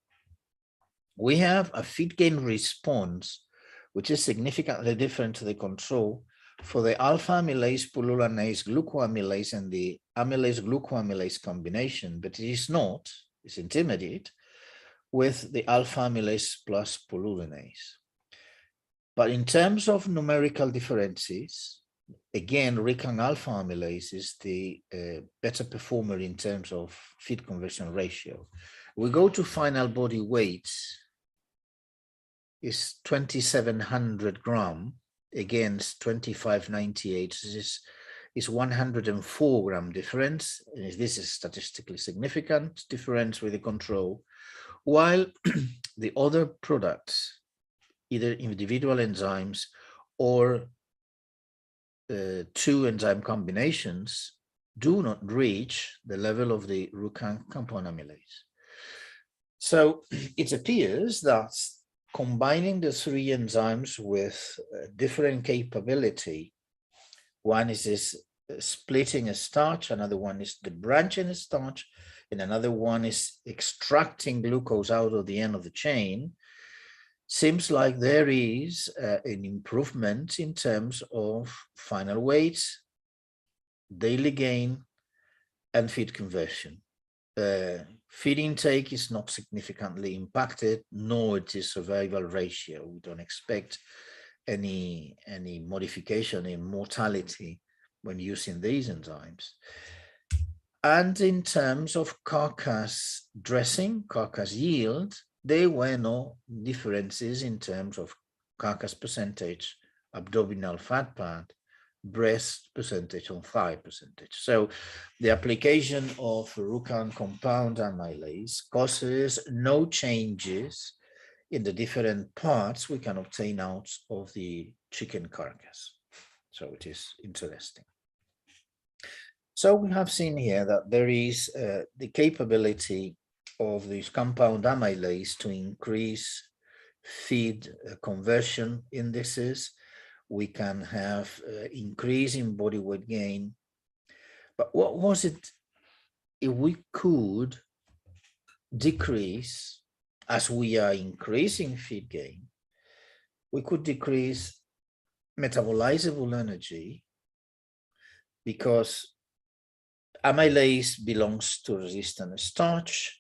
We have a feed gain response, which is significantly different to the control for the alpha amylase, pullulinase, glucoamylase, and the amylase glucoamylase combination, but it is not, it's intermediate, with the alpha amylase plus pullulinase. But in terms of numerical differences, again, RUIKANG alpha amylase is the better performer in terms of feed conversion ratio. We go to final body weight is 2,700 gram against 2,598. This is 104 gram difference. This is statistically significant difference with the control, while the other products, either individual enzymes or 2 enzyme combinations, do not reach the level of the RUIKANG compound amylase. So it appears that combining the 3 enzymes with different capability One is this splitting a starch, another one is the branching a starch, and another one is extracting glucose out of the end of the chain. Seems like there is an improvement in terms of final weight, daily gain, and feed conversion. Feed intake is not significantly impacted, nor it is survival ratio. We don't expect any modification in mortality when using these enzymes. And in terms of carcass dressing, carcass yield, there were no differences in terms of carcass percentage, abdominal fat part, breast percentage, or thigh percentage. So the application of RUIKANG compound amylase causes no changes in the different parts we can obtain out of the chicken carcass. So it is interesting. So we have seen here that there is the capability of this compound amylase to increase feed conversion indices. We can have increase in body weight gain. But what was it if we could decrease, as we are increasing feed gain, we could decrease metabolizable energy, because amylase belongs to resistant starch.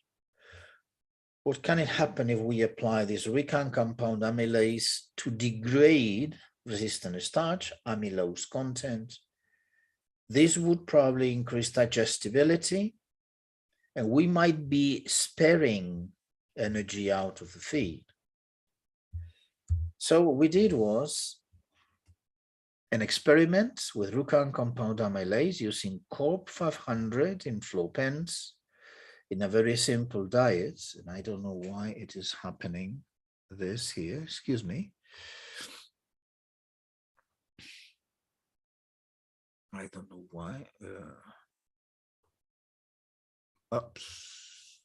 What can it happen if we apply this RUIKANG compound amylase to degrade resistant starch, amylose content? This would probably increase digestibility, and we might be sparing energy out of the feed. So what we did was an experiment with RUIKANG compound amylase using Corp 500 in flow pens in a very simple diet. And I don't know why it is happening this here, excuse me. I don't know why. Oops.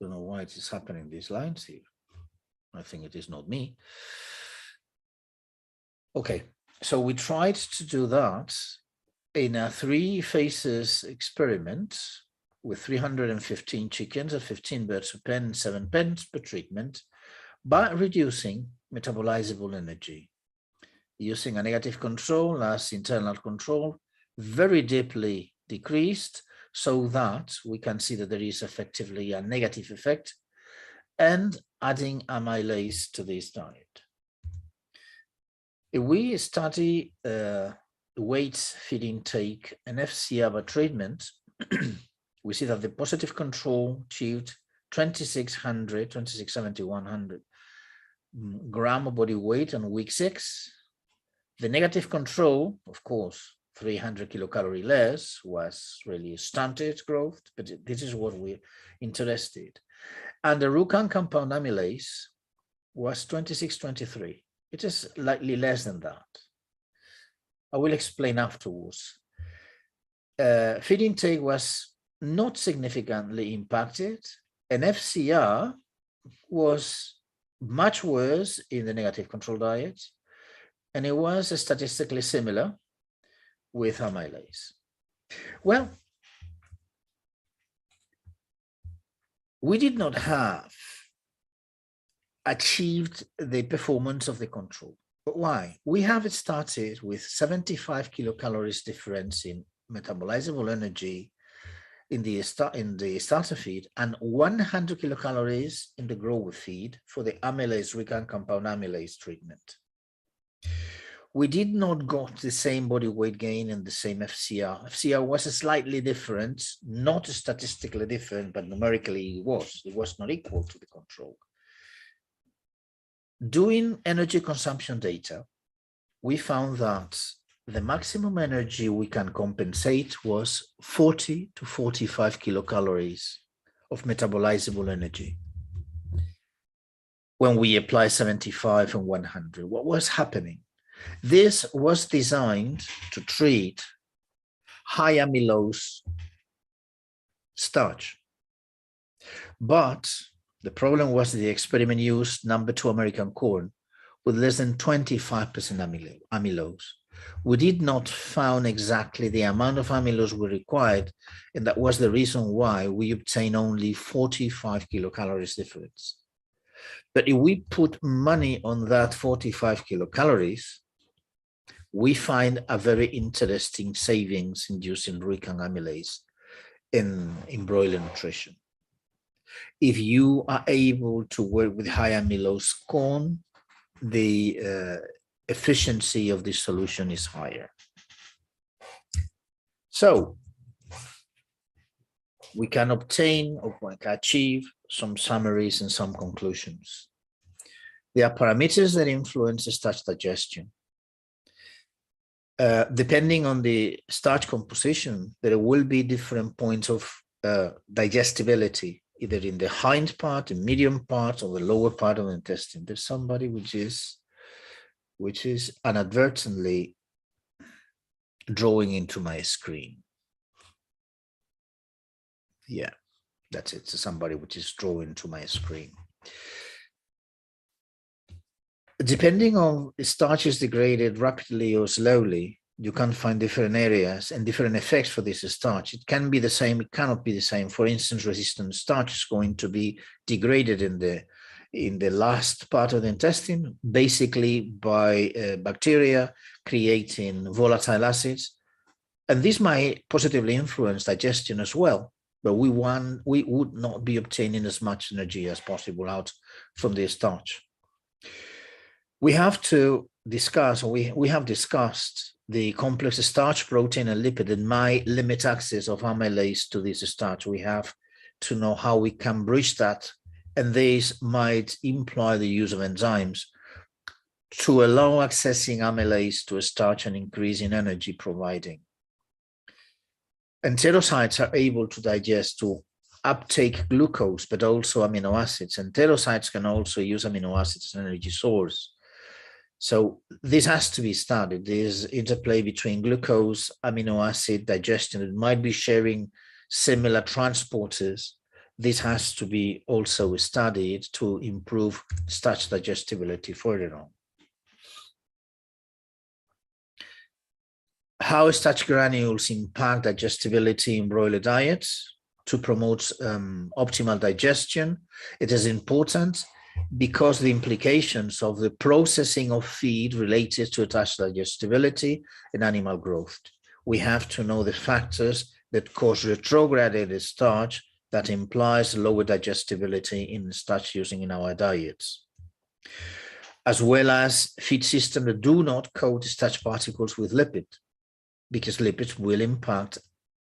Don't know why it is happening, these lines here. I think it is not me. Okay, so we tried to do that in a 3 phases experiment with 315 chickens at 15 birds per pen, 7 pence per treatment, by reducing metabolizable energy, using a negative control as internal control, very deeply decreased, so that we can see that there is effectively a negative effect, and adding amylase to this diet. If we study weight, feed intake, and FCR treatment, we see that the positive control achieved 2670, 100 gram of body weight on week 6. The negative control, of course, 300 kilocalorie less, was really stunted growth, but this is what we're interested. And the RUIKANG compound amylase was 2623. It is slightly less than that. I will explain afterwards. Feed intake was not significantly impacted, and FCR was much worse in the negative control diet, and it was statistically similar with amylase. Well, we did not have achieved the performance of the control. But why? We have started with 75 kilocalories difference in metabolizable energy in the starter feed, and 100 kilocalories in the grower feed for the amylase RUIKANG compound amylase treatment. We did not got the same body weight gain and the same FCR. FCR was slightly different, not statistically different, but numerically it was not equal to the control. Doing energy consumption data, we found that the maximum energy we can compensate was 40 to 45 kilocalories of metabolizable energy. When we apply 75 and 100, what was happening? This was designed to treat high amylose starch. But the problem was the experiment used number 2 American corn, with less than 25% amylose. We did not find exactly the amount of amylose we required, and that was the reason why we obtained only 45 kilocalories difference. But if we put money on that 45 kilocalories, we find a very interesting savings inducing RUIKANG amylase in broiler nutrition. If you are able to work with high amylose corn, the efficiency of this solution is higher. So we can obtain or we can achieve some summaries and some conclusions. There are parameters that influence the starch digestion. Depending on the starch composition, there will be different points of digestibility, either in the hind part, the medium part, or the lower part of the intestine. There's somebody which is inadvertently drawing into my screen. Yeah, that's it. So somebody which is drawing to my screen. Depending on the starch is degraded rapidly or slowly, you can find different areas and different effects for this starch. It can be the same, it cannot be the same. For instance, resistant starch is going to be degraded in the last part of the intestine, basically by bacteria creating volatile acids. And this might positively influence digestion as well, but we would not be obtaining as much energy as possible out from the starch. We have to discuss, or we have discussed the complex starch, protein, and lipid that might limit access of amylase to this starch. We have to know how we can bridge that, and this might imply the use of enzymes to allow accessing amylase to a starch and increasing energy providing. Enterocytes are able to digest to uptake glucose, but also amino acids. Enterocytes can also use amino acids as an energy source. So this has to be studied. This interplay between glucose, amino acid digestion, it might be sharing similar transporters. This has to be also studied to improve starch digestibility further on. How starch granules impact digestibility in broiler diets to promote optimal digestion. It is important because the implications of the processing of feed related to starch digestibility and animal growth. We have to know the factors that cause retrograded starch that implies lower digestibility in starch using in our diets, as well as feed systems that do not coat starch particles with lipid, because lipids will impact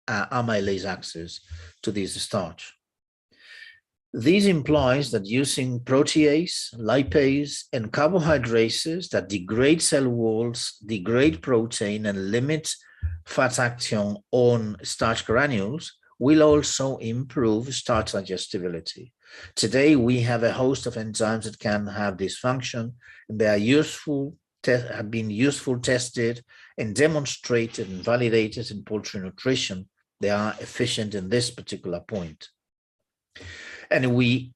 amylase access to this starch. This implies that using protease, lipase, and carbohydrates that degrade cell walls, degrade protein, and limit fat action on starch granules will also improve starch digestibility. Today, we have a host of enzymes that can have this function, and they are useful, have been useful, tested, and demonstrated and validated in poultry nutrition. They are efficient in this particular point. And we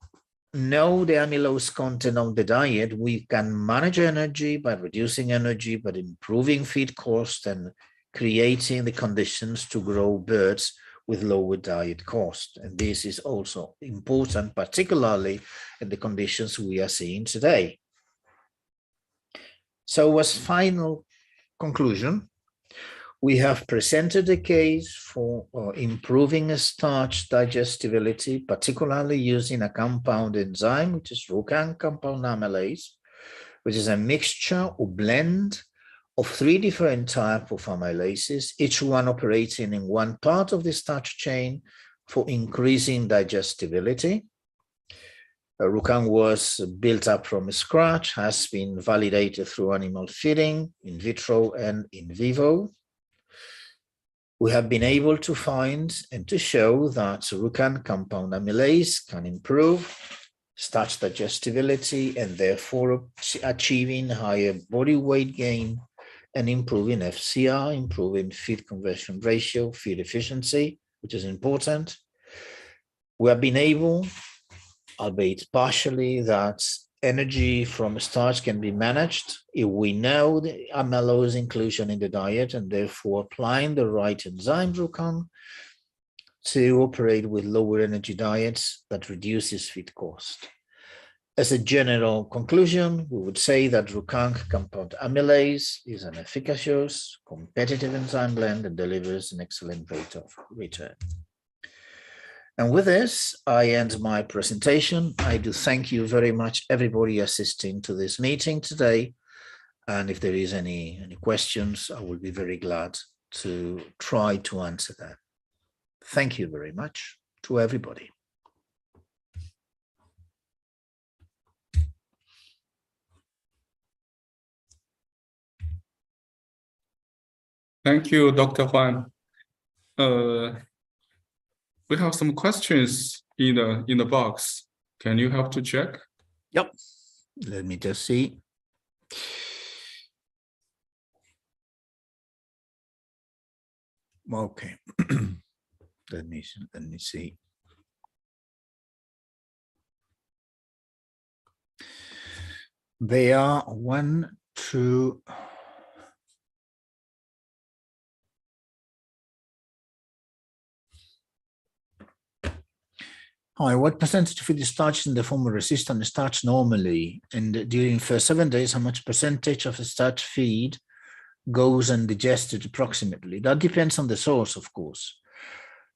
know the amylose content of the diet. We can manage energy by reducing energy, but improving feed cost and creating the conditions to grow birds with lower diet cost. And this is also important, particularly in the conditions we are seeing today. So as final conclusion, we have presented a case for improving starch digestibility, particularly using a compound enzyme, which is RUIKANG compound amylase, which is a mixture or blend of 3 different types of amylases, each one operating in one part of the starch chain for increasing digestibility. RUIKANG was built up from scratch, has been validated through animal feeding, in vitro and in vivo. We have been able to find and to show that RUIKANG compound amylase can improve starch digestibility and therefore achieving higher body weight gain and improving FCR, improving feed conversion ratio, feed efficiency, which is important. We have been able, albeit partially, that energy from starch can be managed if we know the amylose inclusion in the diet and therefore applying the right enzyme RUIKANG to operate with lower energy diets that reduces feed cost. As a general conclusion, we would say that RUIKANG compound amylase is an efficacious, competitive enzyme blend that delivers an excellent rate of return. And with this, I end my presentation. I do thank you very much, everybody assisting to this meeting today. And if there is any questions, I will be very glad to try to answer them. Thank you very much to everybody. Thank you, Dr. Huan. We have some questions in the box. Can you help to check? Yep. Let me just see. Okay. Let me see. They are 1, 2. Hi, what percentage of the starch in the form of resistant starch normally? And during the first 7 days, how much percentage of the starch feed goes undigested approximately? That depends on the source, of course.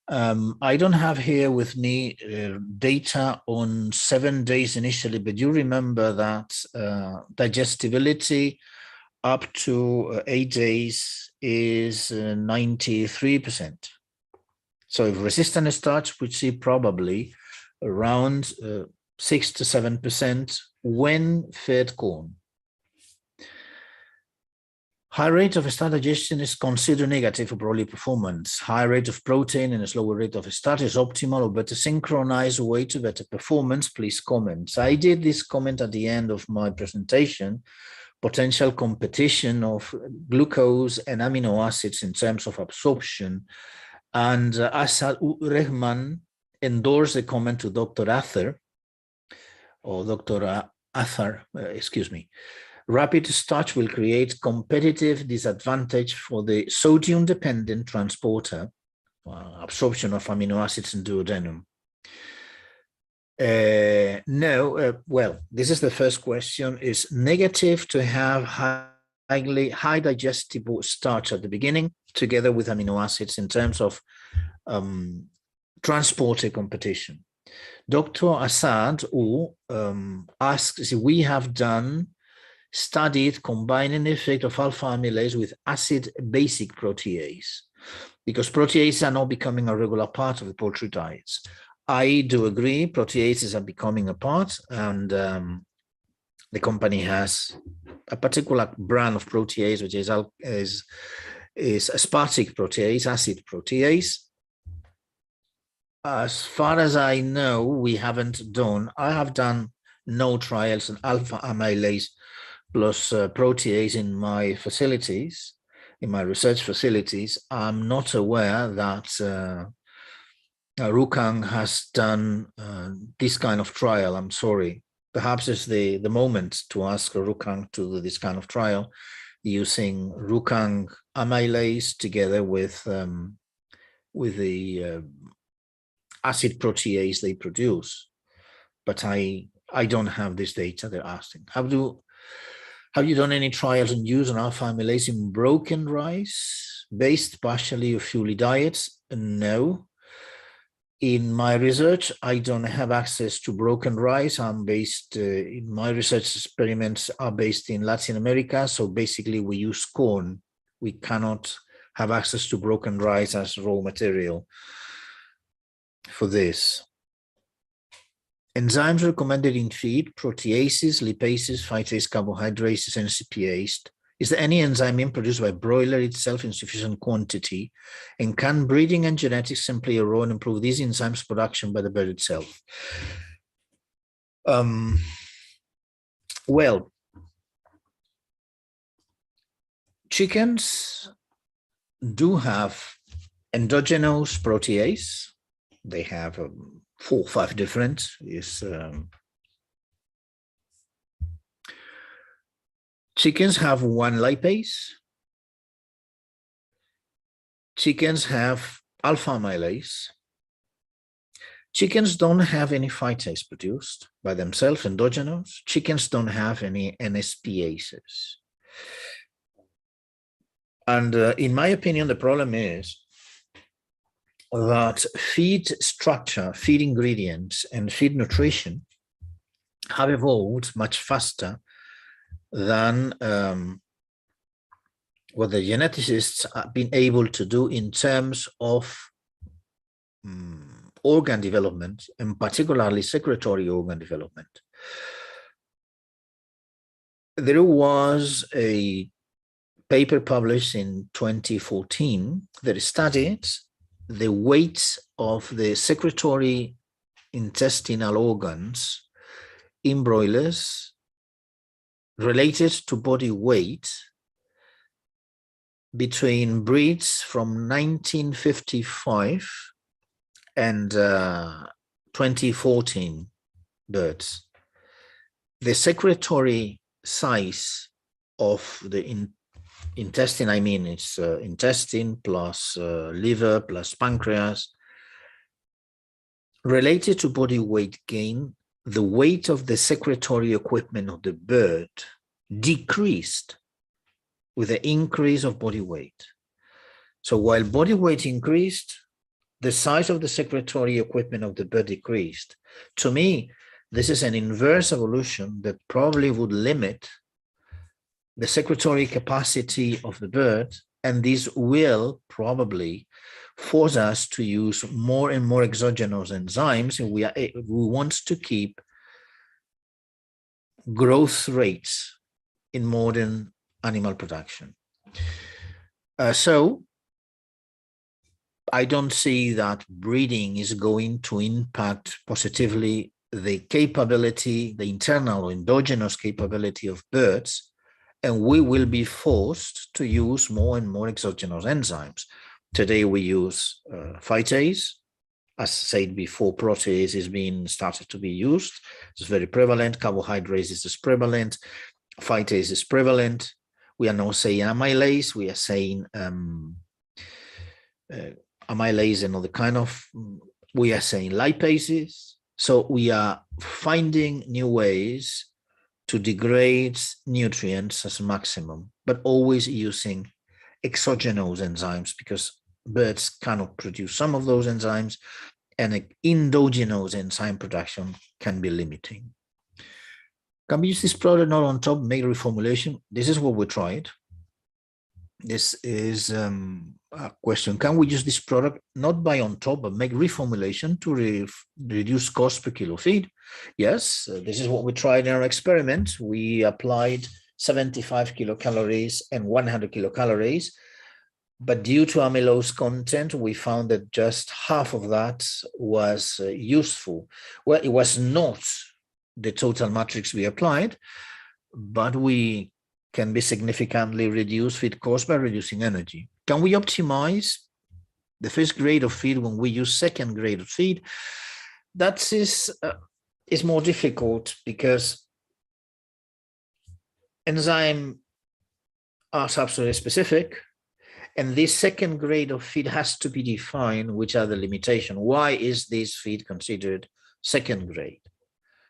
I don't have here with me data on 7 days initially, but you remember that digestibility up to 8 days is 93%. So if resistant starch, we see probably around 6 to 7% when fed corn. High rate of starch digestion is considered negative for broiler performance. High rate of protein and a slower rate of starch is optimal or better synchronized way to better performance. Please comment. So I did this comment at the end of my presentation, potential competition of glucose and amino acids in terms of absorption. And Asad Rehman endorsed the comment to Dr. Athar, or Dr. Athar, excuse me. Rapid starch will create competitive disadvantage for the sodium-dependent transporter, absorption of amino acids in duodenum. Well, this is the first question. Is negative to have high digestible starch at the beginning, together with amino acids in terms of transporter competition? Dr. Assad asks if we have studied combining the effect of alpha amylase with acid-basic protease, because proteases are now becoming a regular part of the poultry diets. I do agree, proteases are becoming a part, and the company has a particular brand of protease, which is aspartic protease, acid protease. As far as I know, I have done no trials on alpha amylase plus protease in my facilities, in my research facilities. I'm not aware that RUIKANG has done this kind of trial. I'm sorry. Perhaps it's the moment to ask RUIKANG to do this kind of trial using RUIKANG amylase together with the acid protease they produce. But I don't have this data they're asking. Have you done any trials on use on alpha amylase in broken rice based partially or fully diets? No. In my research, I don't have access to broken rice. I'm based, my research experiments are based in Latin America. So basically we use corn. We cannot have access to broken rice as raw material for this. Enzymes recommended in feed: proteases, lipases, phytase, carbohydrates, and CPase. Is there any enzyme produced by broiler itself in sufficient quantity? And can breeding and genetics simply erode and improve these enzymes production by the bird itself? Well, chickens do have endogenous protease. They have 4 or 5 different. Chickens have one lipase. Chickens have alpha amylase. Chickens don't have any phytase produced by themselves, endogenous. Chickens don't have any NSPases. And in my opinion, the problem is that feed structure, feed ingredients, and feed nutrition have evolved much faster than what the geneticists have been able to do in terms of organ development, and particularly secretory organ development. There was a paper published in 2014 that studied the weight of the secretory intestinal organs in broilers related to body weight between breeds from 1955 and 2014 birds. The secretory size of the intestine, I mean, it's intestine plus liver plus pancreas, related to body weight gain, the weight of the secretory equipment of the bird decreased with the increase of body weight. So while body weight increased, the size of the secretory equipment of the bird decreased. To me, this is an inverse evolution that probably would limit the secretory capacity of the bird, and this will probably force us to use more and more exogenous enzymes if we want to keep growth rates in modern animal production. So I don't see that breeding is going to impact positively the capability, the internal or endogenous capability of birds, and we will be forced to use more and more exogenous enzymes. Today we use phytase. As said before, protease is being started to be used. It's very prevalent. Carbohydrates is prevalent. Phytase is prevalent. We are now saying amylase. We are saying amylase and other kind of, we are saying lipases. So we are finding new ways to degrade nutrients as maximum, but always using exogenous enzymes because birds cannot produce some of those enzymes, and endogenous enzyme production can be limiting. Can we use this product not on top, make reformulation? This is what we tried. This is a question. Can we use this product not by on top, but make reformulation to reduce cost per kilo feed? Yes, this is what we tried in our experiment. We applied 75 kilocalories and 100 kilocalories, but due to amylose content, we found that just half of that was useful. Well, it was not the total matrix we applied, but we can be significantly reduce feed cost by reducing energy. Can we optimize the first grade of feed when we use second grade of feed? That is more difficult because enzyme are substrate specific, and this second grade of feed has to be defined, which are the limitations. Why is this feed considered second grade?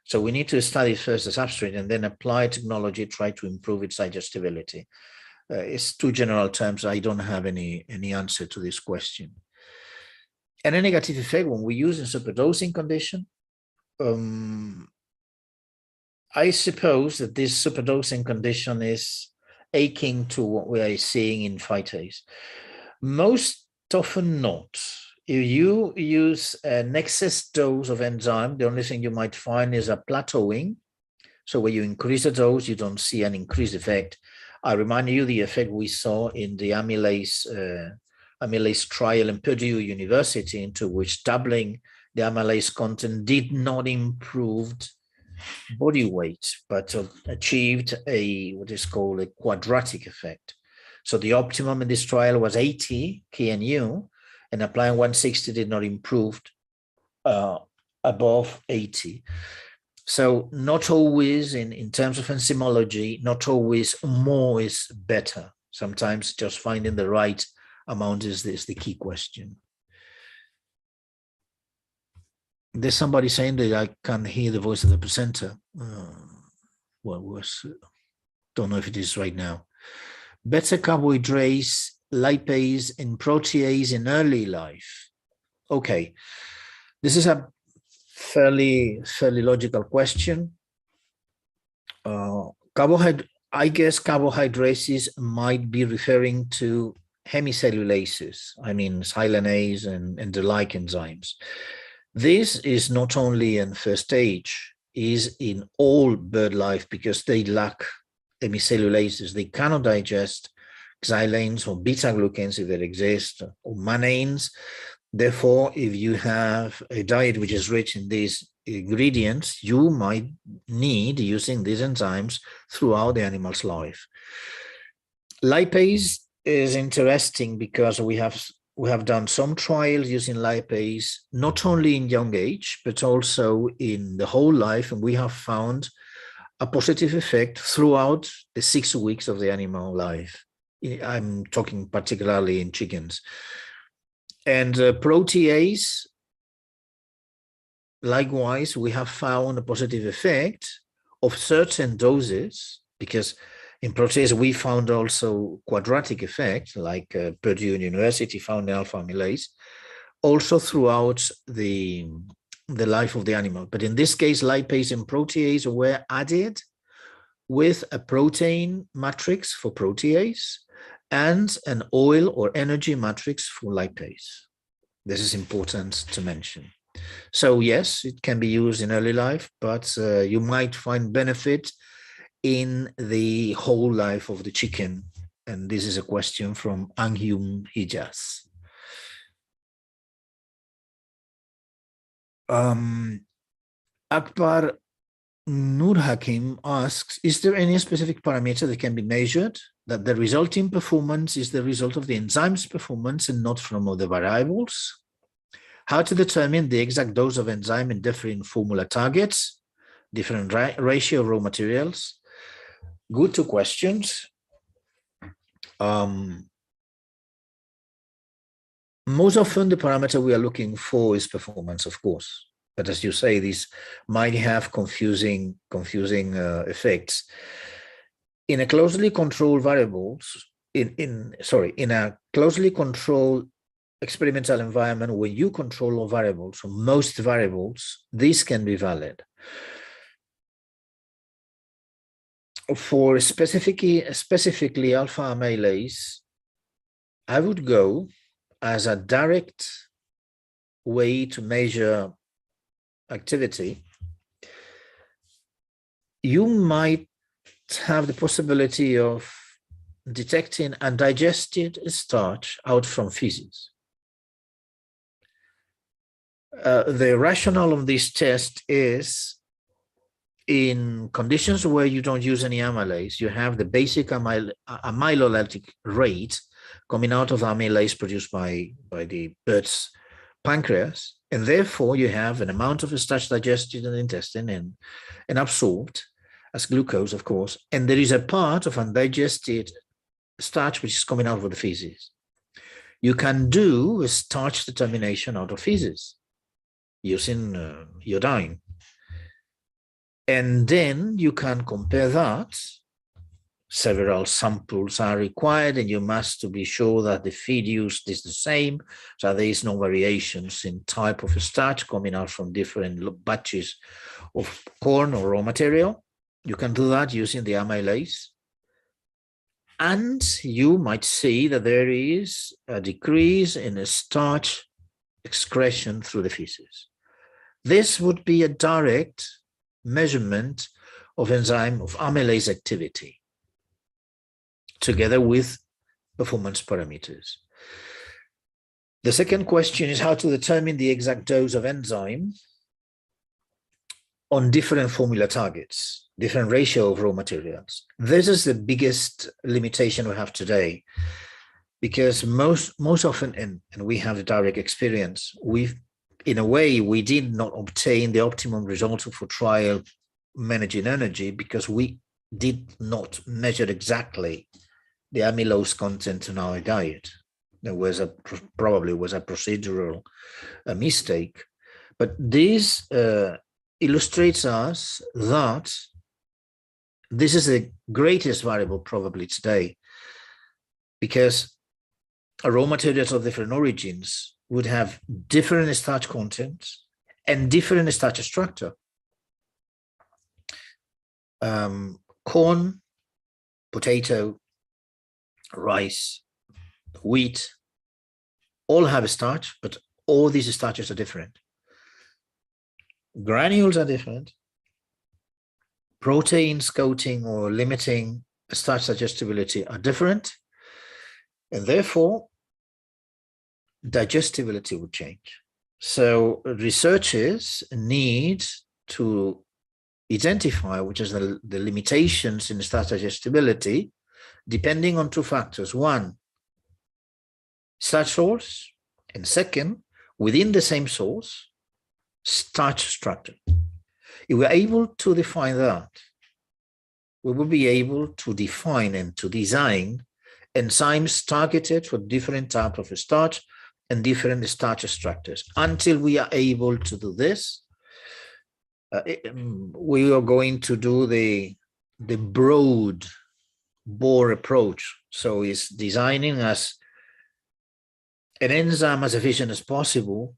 So we need to study first the substrate and then apply technology, try to improve its digestibility. It's two general terms. I don't have any answer to this question. And a negative effect when we use in superdosing condition, I suppose that this superdosing condition is akin to what we are seeing in phytase. Most often not. If you use an excess dose of enzyme, the only thing you might find is a plateauing. So when you increase the dose, you don't see an increased effect. I remind you the effect we saw in the amylase trial in Purdue University, into which doubling the amylase content did not improve body weight, but achieved what is called a quadratic effect. So the optimum in this trial was 80 KNU, and applying 160 did not improve above 80. So not always in terms of enzymology, not always more is better. Sometimes just finding the right amount is the key question. There's somebody saying that I can hear the voice of the presenter. Don't know if it is right now. Better carbohydrates, lipase, and protease in early life. Okay, this is a fairly logical question. I guess carbohydrates might be referring to hemicellulases. I mean, silanase and the like enzymes. This is not only in first stage, is in all bird life because they lack hemicellulases. They cannot digest xylanes or beta-glucans if they exist, or mannanes. Therefore, if you have a diet which is rich in these ingredients, you might need using these enzymes throughout the animal's life. Lipase is interesting because we have done some trials using lipase, not only in young age, but also in the whole life. And we have found a positive effect throughout the 6 weeks of the animal life. I'm talking particularly in chickens. And protease, likewise, we have found a positive effect of certain doses, because in protease, we found also quadratic effect, like Purdue University found in alpha amylase, also throughout the life of the animal. But in this case, lipase and protease were added with a protein matrix for protease and an oil or energy matrix for lipase. This is important to mention. So yes, it can be used in early life, but you might find benefit in the whole life of the chicken. And this is a question from Anhyum Hijaz. Akbar Nur Hakim asks, is there any specific parameter that can be measured that the resulting performance is the result of the enzyme's performance and not from other variables? How to determine the exact dose of enzyme in different formula targets, different ratio of raw materials? Good two questions. Most often the parameter we are looking for is performance, of course. But as you say, these might have confusing effects. In a closely controlled in a closely controlled experimental environment where you control all variables, or most variables, these can be valid. For specifically alpha amylase, I would go as a direct way to measure activity. You might have the possibility of detecting undigested starch out from feces. The rationale of this test is in conditions where you don't use any amylase, you have the basic amylolytic rate coming out of amylase produced by the bird's pancreas, and therefore you have an amount of starch digested in the intestine and absorbed as glucose, of course, and there is a part of undigested starch which is coming out of the feces. You can do a starch determination out of feces using iodine. And then you can compare that. Several samples are required, and you must be sure that the feed used is the same, so there is no variations in type of starch coming out from different batches of corn or raw material. You can do that using the amylase. And you might see that there is a decrease in the starch excretion through the feces. This would be a direct measurement of enzyme of amylase activity together with performance parameters. The second question is how to determine the exact dose of enzyme on different formula targets, different ratio of raw materials. This is the biggest limitation we have today, because most often, and we have the direct experience, in a way, we did not obtain the optimum result for trial managing energy because we did not measure exactly the amylose content in our diet. There was probably was a procedural mistake, but this illustrates us that this is the greatest variable probably today, because raw materials of different origins would have different starch content and different starch structure. Corn, potato, rice, wheat, all have a starch, but all these starches are different. Granules are different. Proteins coating or limiting starch digestibility are different. And therefore, digestibility would change. So researchers need to identify which is the limitations in starch digestibility, depending on two factors. One, starch source, and second, within the same source, starch structure. If we're able to define that, we will be able to define and to design enzymes targeted for different types of starch and different starch structures. Until we are able to do this, we are going to do the broad bore approach. So it's designing as an enzyme as efficient as possible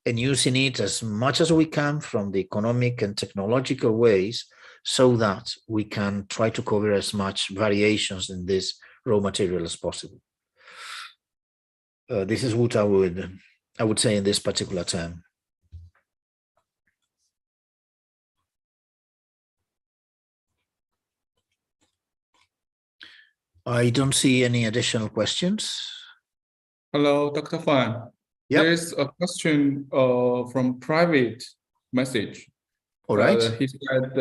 and using it as much as we can from the economic and technological ways so that we can try to cover as much variations in this raw material as possible. This is what I would say in this particular term. I don't see any additional questions. Hello, Dr. Huan. Yep. There's a question from private message. All right. He said,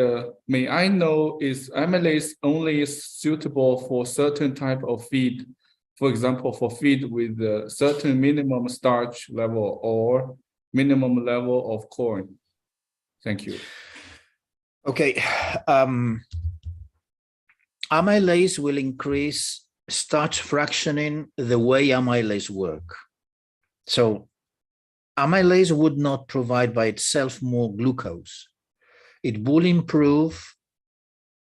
may I know, is amylase only suitable for certain type of feed? For example, for feed with a certain minimum starch level or minimum level of corn? Thank you. Okay. Amylase will increase starch fractioning the way amylase work. So amylase would not provide by itself more glucose. It will improve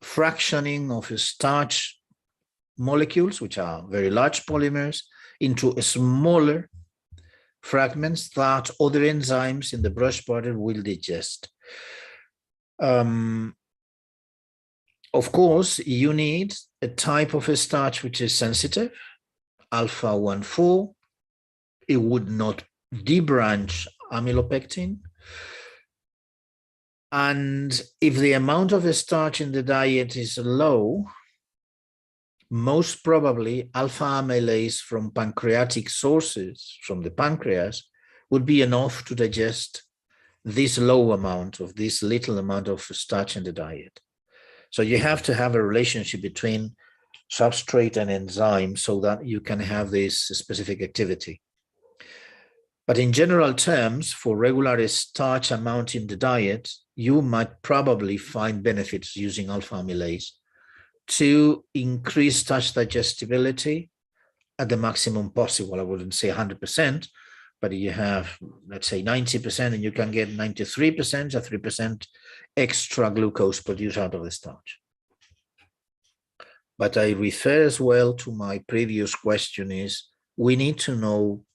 fractioning of starch molecules, which are very large polymers, into smaller fragments that other enzymes in the brush border will digest. Of course, you need a type of a starch which is sensitive, alpha 1,4. It would not debranch amylopectin. And if the amount of a starch in the diet is low, most probably alpha amylase from pancreatic sources, from the pancreas, would be enough to digest this low amount of this little amount of starch in the diet. So you have to have a relationship between substrate and enzyme so that you can have this specific activity. But in general terms, for regular starch amount in the diet, you might probably find benefits using alpha amylase to increase starch digestibility at the maximum possible. I wouldn't say 100%, but you have, let's say 90%, and you can get 93% or 3% extra glucose produced out of the starch. But I refer as well to my previous question is, we need to know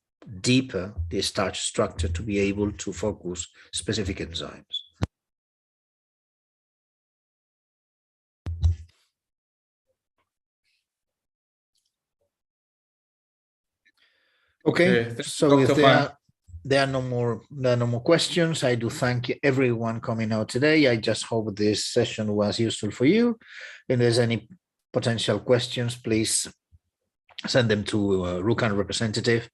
deeper the starch structure to be able to focus specific enzymes. Okay, so if there are no more questions, I do thank everyone coming out today. I just hope this session was useful for you. If there's any potential questions, please send them to RUIKANG representative.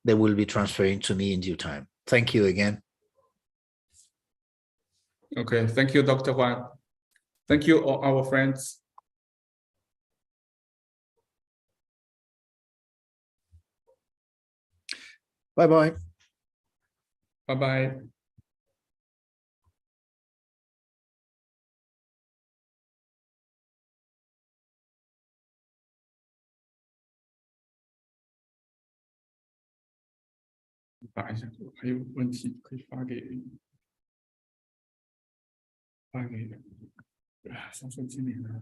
They will be transferring to me in due time. Thank you again. Okay, thank you, Dr. Huan. Thank you, all our friends. Bye-bye. Bye-bye. 打一下，还有问题可以发给销售经理呢。